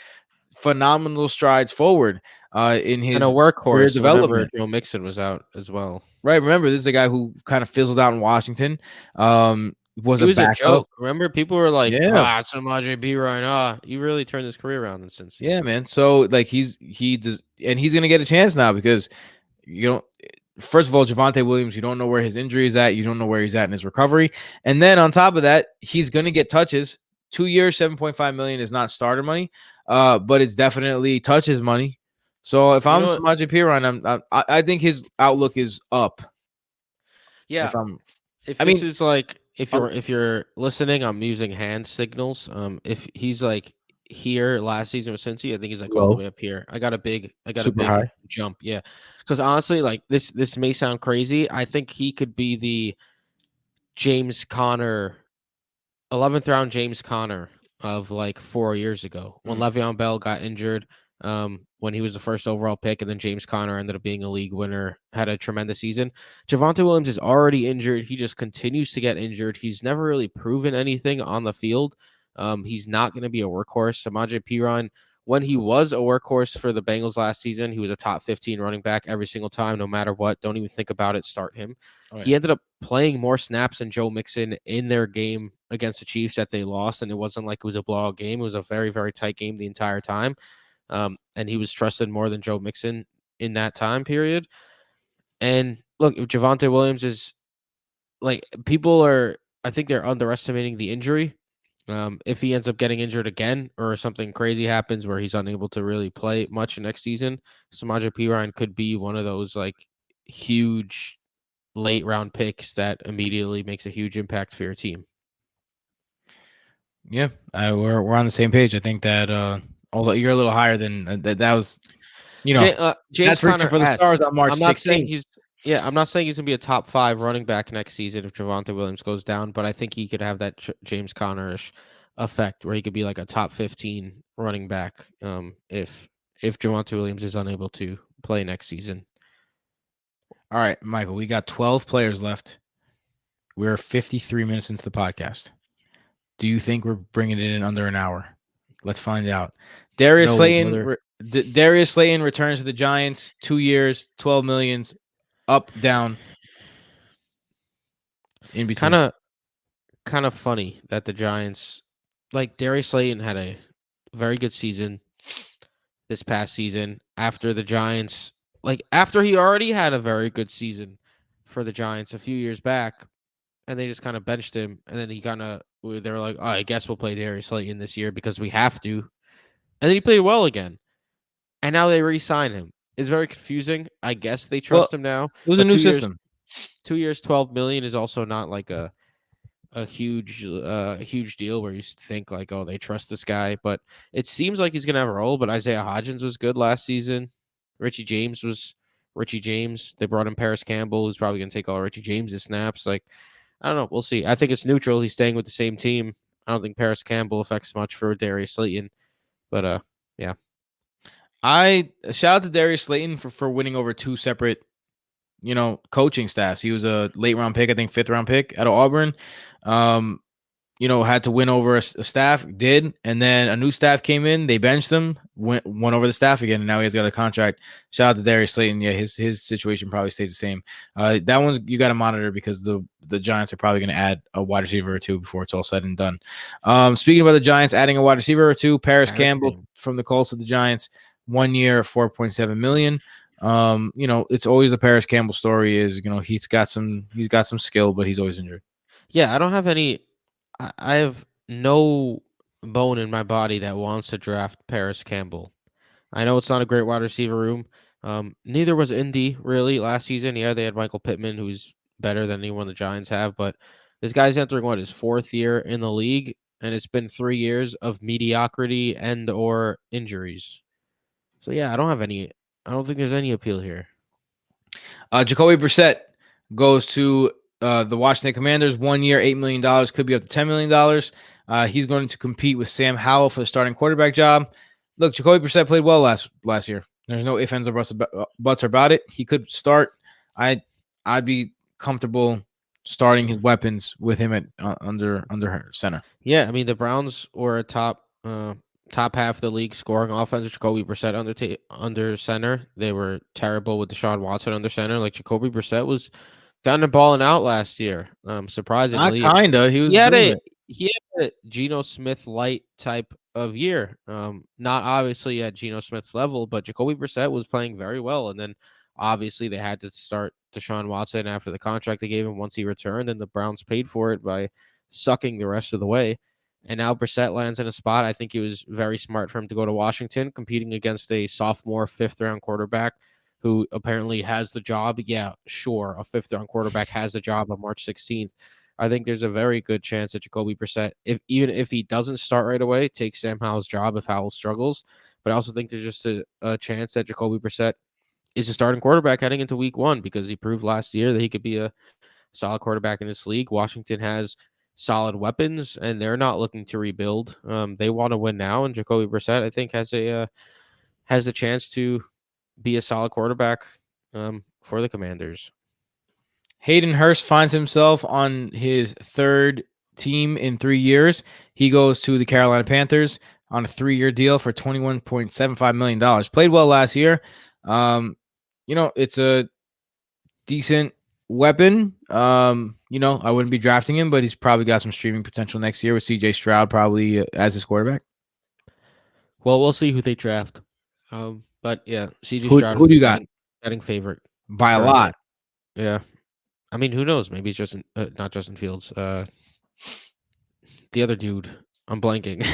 phenomenal strides forward in And a his career workhorse whenever development. Joe Mixon was out as well. Right. Remember, this is a guy who kind of fizzled out in Washington. Was He a was a backup. joke. Remember, people were like, Yeah. it's Samaje Perine. He really turned his career around in Cincy. Yeah, man. So like he does, and he's gonna get a chance now because you don't. First of all, Javonte Williams, you don't know where his injury is at. You don't know where he's at in his recovery. And then on top of that, he's gonna get touches. 2 years, 7.5 million is not starter money, but it's definitely touches money. So if I'm Samaje Perine, I think his outlook is up. Yeah. I mean, If you're listening, I'm using hand signals. If he's like here last season with Cincy, I think he's like all the way up here. I got a big high jump. Yeah. Because honestly, like this may sound crazy. I think he could be the James Conner 11th round James Conner of like 4 years ago when Le'Veon Bell got injured, when he was the first overall pick, and then James Conner ended up being a league winner, had a tremendous season. Javonte Williams is already injured. He just continues to get injured. He's never really proven anything on the field. He's not going to be a workhorse. Samaje Perine, when he was a workhorse for the Bengals last season, he was a top 15 running back every single time, no matter what. Don't even think about it. Start him. Right. He ended up playing more snaps than Joe Mixon in their game against the Chiefs that they lost, and it wasn't like it was a blowout game. It was a very, very tight game the entire time, and he was trusted more than Joe Mixon in that time period. And look, if Javonte Williams is like I think they're underestimating the injury. If he ends up getting injured again or something crazy happens where he's unable to really play much next season, Samaje Perine could be one of those like huge late round picks that immediately makes a huge impact for your team. Yeah, we're on the same page. I think that although you're a little higher than that was, James Conner for the stars on March 16th. I'm not saying he's gonna be a top 5 running back next season if Javonte Williams goes down, but I think he could have that James Conner-ish effect where he could be like a top 15 running back if Javonte Williams is unable to play next season. All right, Michael, we got 12 players left. We're 53 minutes into the podcast. Do you think we're bringing it in under an hour? Let's find out. Darius Slayton returns to the Giants. 2 years, 12 millions, up, down, in between. Kind of funny that the Giants, like Darius Slayton had a very good season this past season after the Giants, after he already had a very good season for the Giants a few years back, and they just kind of benched him, and then they were like, oh, I guess we'll play Darius Slayton this year because we have to. And then he played well again. And now they re-sign him. It's very confusing. I guess they trust him now. It was a new system. 2 years, 12 million is also not like a huge deal where you think like, oh, they trust this guy. But it seems like he's going to have a role. But Isaiah Hodgins was good last season. Richie James. They brought in Paris Campbell, who's probably going to take all Richie James' snaps. Like, I don't know. We'll see. I think it's neutral. He's staying with the same team. I don't think Paris Campbell affects much for Darius Slayton. But, yeah. I shout out to Darius Slayton for winning over 2 separate, coaching staffs. He was a late round pick, I think 5th round pick out of Auburn. Had to win over a staff, did, and then a new staff came in, they benched him, won over the staff again, and now he's got a contract. Shout out to Darius Slayton. Yeah, his situation probably stays the same. That one's you got to monitor because the Giants are probably going to add a wide receiver or 2 before it's all said and done. Speaking about the Giants adding a wide receiver or 2, Paris Campbell from the Colts to the Giants, 1 year, $4.7 million. It's always the Paris Campbell story is, he's got some skill, but he's always injured. Yeah, I don't have any. I have no bone in my body that wants to draft Paris Campbell. I know it's not a great wide receiver room. Neither was Indy really last season. Yeah, they had Michael Pittman, who's better than anyone the Giants have, but this guy's entering his 4th year in the league, and it's been 3 years of mediocrity and or injuries. So yeah, I don't think there's any appeal here. Jacoby Brissett goes to the Washington Commanders, 1 year, $8 million, could be up to $10 million. He's going to compete with Sam Howell for the starting quarterback job. Look, Jacoby Brissett played well last year. There's no ifs, ands, or buts about it. He could start. I'd be comfortable starting his weapons with him at under her center. Yeah, I mean the Browns were a top half of the league scoring offense. Jacoby Brissett under center. They were terrible with Deshaun Watson under center. Like Jacoby Brissett was kind of balling out last year. Not Surprisingly, kinda. He he was had doing a it. he had a Geno Smith light type of year. Not obviously at Geno Smith's level, but Jacoby Brissett was playing very well. And then obviously they had to start Deshaun Watson after the contract they gave him once he returned, and the Browns paid for it by sucking the rest of the way. And now Brissett lands in a spot. I think it was very smart for him to go to Washington, competing against a sophomore fifth round quarterback who apparently has the job. Yeah, sure. A fifth round quarterback has the job on March 16th. I think there's a very good chance that Jacoby Brissett, even if he doesn't start right away, takes Sam Howell's job if Howell struggles. But I also think there's just a chance that Jacoby Brissett is a starting quarterback heading into week one, because he proved last year that he could be a solid quarterback in this league. Washington has solid weapons, and they're not looking to rebuild. They want to win now, and Jacoby Brissett, I think, has a chance to be a solid quarterback for the Commanders. Hayden Hurst finds himself on his third team in 3 years. He goes to the Carolina Panthers on a 3-year deal for $21.75 million. Played well last year. It's a decent weapon. I wouldn't be drafting him, but he's probably got some streaming potential next year with CJ Stroud probably as his quarterback. Well, we'll see who they draft. But yeah, CJ Who Stroud do is you got? betting favorite By a currently. lot. Yeah. I mean, who knows? Maybe it's Justin, not Justin Fields. The other dude, I'm blanking,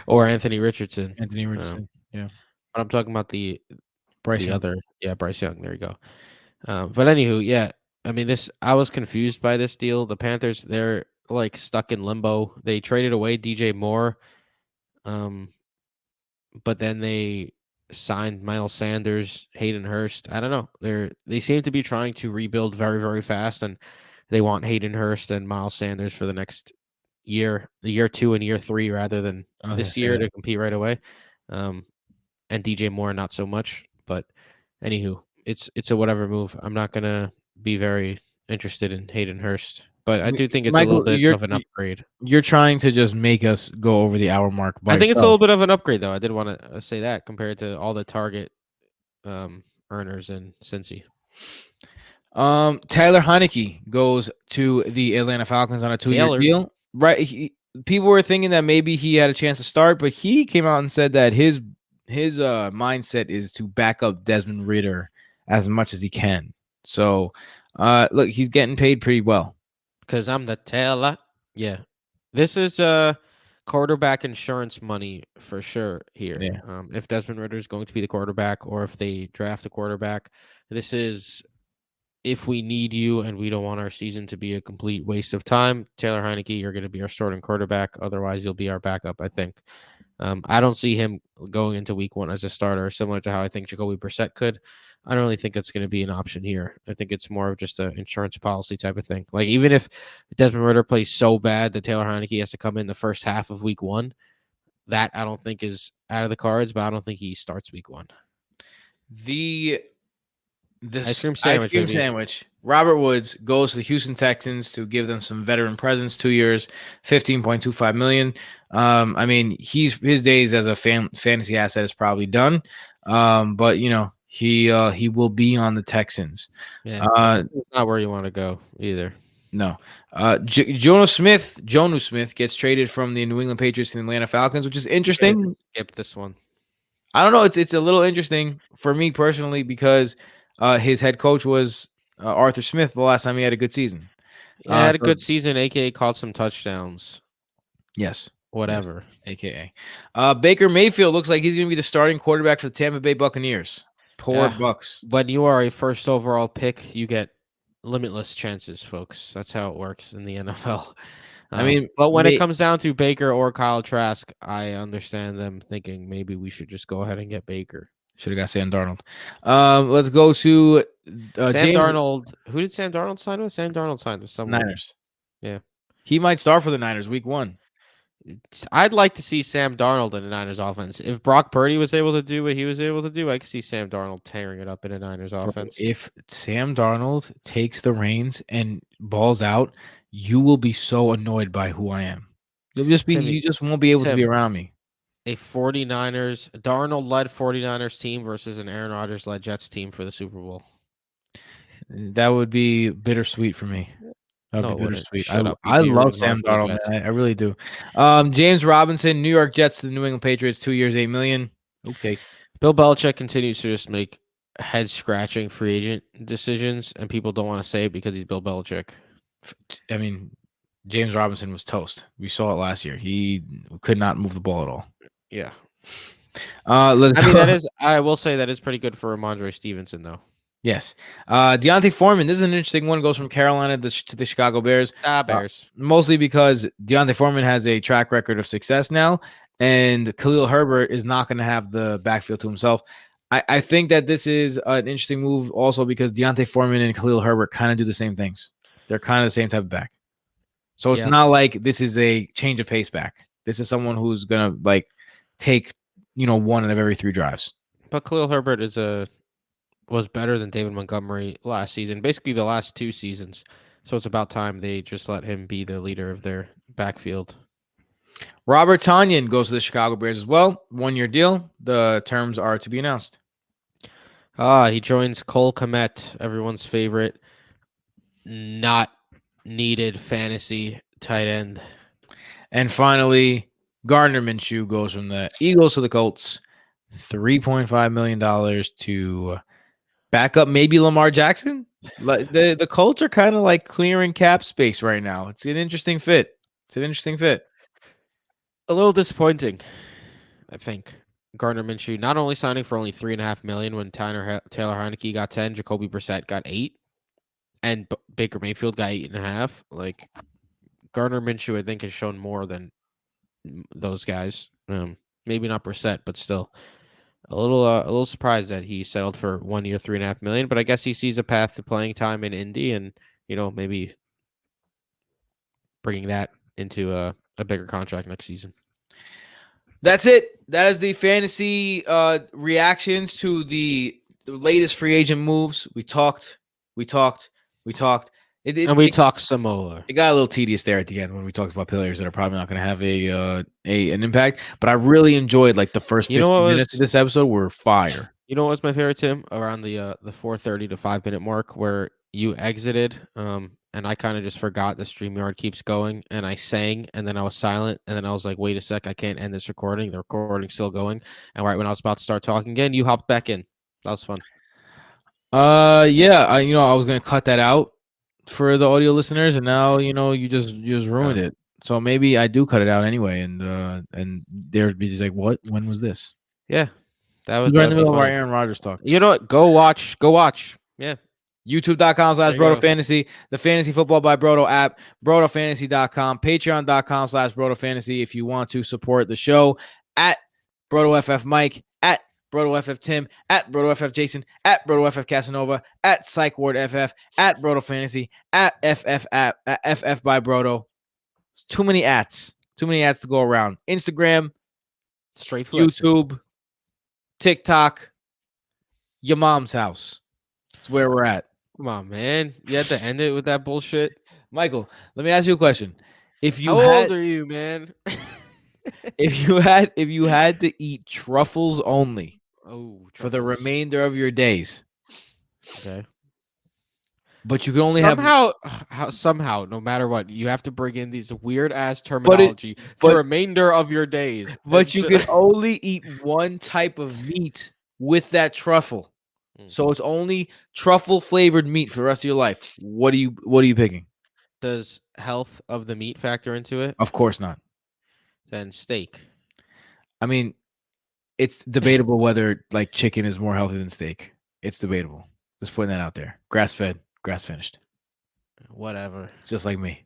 or Anthony Richardson. Anthony Richardson. Yeah. But I'm talking about Bryce Young. other, Bryce Young. There you go. But anywho, yeah. I mean, I was confused by this deal. The Panthers, they're like stuck in limbo. They traded away DJ Moore, but then they signed Miles Sanders, Hayden Hurst. I don't know. They seem to be trying to rebuild very, very fast, and they want Hayden Hurst and Miles Sanders for the next year, year 2 and year 3, rather than this year to compete right away. And DJ Moore, not so much. But anywho, it's a whatever move. I'm not gonna be very interested in Hayden Hurst, but I do think it's Michael, a little bit of an upgrade. You're trying to just make us go over the hour mark. I think it's a little bit of an upgrade, though. I did want to say that compared to all the target earners in Cincy. Taylor Heineke goes to the Atlanta Falcons on a 2-year deal. Right. People were thinking that maybe he had a chance to start, but he came out and said that his mindset is to back up Desmond Ridder as much as he can. So, look, he's getting paid pretty well. Because I'm the Taylor. Yeah. This is quarterback insurance money for sure here. Yeah. If Desmond Ridder is going to be the quarterback, or if they draft a quarterback, this is if we need you and we don't want our season to be a complete waste of time. Taylor Heineke, you're going to be our starting quarterback. Otherwise, you'll be our backup, I think. I don't see him going into week 1 as a starter, similar to how I think Jacoby Brissett could. I don't really think it's going to be an option here. I think it's more of just an insurance policy type of thing. Like, even if Desmond Ridder plays so bad that Taylor Heineke has to come in the first half of week 1, that I don't think is out of the cards, but I don't think he starts week 1. The ice cream sandwich. Robert Woods goes to the Houston Texans to give them some veteran presence. 2 years, $15.25 million. I mean, his days as a fantasy asset is probably done. But he will be on the Texans. Yeah, it's not where you want to go either. No. Jonnu Smith gets traded from the New England Patriots to the Atlanta Falcons, which is interesting. Skip this one. I don't know. It's a little interesting for me personally because his head coach was Arthur Smith the last time he had a good season. Yeah, had a good season, aka caught some touchdowns. Yes. Whatever. Yes. AKA. Baker Mayfield looks like he's going to be the starting quarterback for the Tampa Bay Buccaneers. Poor Bucks. When you are a first overall pick, you get limitless chances, folks. That's how it works in the NFL. But when it comes down to Baker or Kyle Trask, I understand them thinking maybe we should just go ahead and get Baker. Should have got Sam Darnold. Let's go to Sam Darnold. Who did Sam Darnold sign with? Sam Darnold signed with someone. Niners. Yeah. He might start for the Niners week 1. I'd like to see Sam Darnold in the Niners offense. If Brock Purdy was able to do what he was able to do, I could see Sam Darnold tearing it up in the Niners Bro, offense. if Sam Darnold takes the reins and balls out, you will be so annoyed by who I am. Timmy, You just won't be able to be Tim, around me. a 49ers, Darnold led 49ers team versus an Aaron Rodgers led Jets team for the Super Bowl. That would be bittersweet for me. That would No, be it wouldn't. bittersweet. Shut up. I You'd be love rooting hard Sam for the Darnold, Jets. man. I really do. James Robinson, New York Jets to the New England Patriots, 2 years, $8 million. Okay. Bill Belichick continues to just make head scratching free agent decisions, and people don't want to say it because he's Bill Belichick. I mean, James Robinson was toast. We saw it last year. He could not move the ball at all. Yeah. Let's I mean, go. I will say that is pretty good for Ramondre Stevenson, though. Yes. Deontay Foreman. This is an interesting one. Goes from Carolina to the Chicago Bears. Bears. Mostly because Deontay Foreman has a track record of success now, and Khalil Herbert is not going to have the backfield to himself. I think that this is an interesting move also because Deontay Foreman and Khalil Herbert kind of do the same things. They're kind of the same type of back. So it's not like this is a change of pace back. This is someone who's going to like take, one out of every 3 drives. But Khalil Herbert was better than David Montgomery last season, basically the last 2 seasons. So it's about time they just let him be the leader of their backfield. Robert Tonyan goes to the Chicago Bears as well. 1-year deal. The terms are to be announced. He joins Cole Kmet, everyone's favorite, not needed fantasy tight end. And finally, Gardner Minshew goes from the Eagles to the Colts. $3.5 million to back up maybe Lamar Jackson. The Colts are kind of like clearing cap space right now. It's an interesting fit. A little disappointing, I think. Gardner Minshew not only signing for only $3.5 million when Taylor Heineke got 10, Jacoby Brissett got 8, and Baker Mayfield got 8.5. Like Gardner Minshew, I think, has shown more than those guys. Maybe not Brissett, but still a little surprised that he settled for 1 year, $3.5 million. But I guess he sees a path to playing time in Indy, and maybe bringing that into a bigger contract next season. That's it. That is the fantasy reactions to the latest free agent moves. We talked. And we talked some more. It got a little tedious there at the end when we talked about players that are probably not going to have an impact. But I really enjoyed like the first 15 minutes of this episode were fire. You know what was my favorite, Tim? Around the 4:30 to 5-minute mark where you exited, and I kind of just forgot the StreamYard keeps going, and I sang, and then I was silent, and then I was like, wait a sec, I can't end this recording. The recording's still going. And right when I was about to start talking again, you hopped back in. That was fun. Yeah, I was going to cut that out for the audio listeners, and now you just ruined it. So maybe I do cut it out anyway, and they'd be just like, what? When was this? Yeah. That was right in the middle of our Aaron Rodgers talk. You know what? Go watch. Yeah. YouTube.com/BrotoFantasy, the Fantasy Football by Broto app, BrotoFantasy.com, Patreon.com/BrotoFantasy if you want to support the show, at BrotoFF Mike, at BrotoFF Tim, at BrotoFF Jason, at BrotoFF Casanova, at PsychWardFF, at BrotoFantasy, at FF app, at FF by Broto. Too many ats to go around. Instagram, straight flexing. YouTube, TikTok, your mom's house. That's where we're at. Come on, man. You had to end it with that bullshit. Michael, let me ask you a question. How old are you, man? if you had to eat truffles only for the remainder of your days. Okay. But you can only somehow, no matter what, you have to bring in these weird ass terminology for the remainder of your days. But you can only eat one type of meat with that truffle. So it's only truffle flavored meat for the rest of your life. What are you picking? Does health of the meat factor into it? Of course not. Then steak. I mean, it's debatable whether like chicken is more healthy than steak. It's debatable. Just putting that out there. Grass fed, grass finished. Whatever. It's just like me.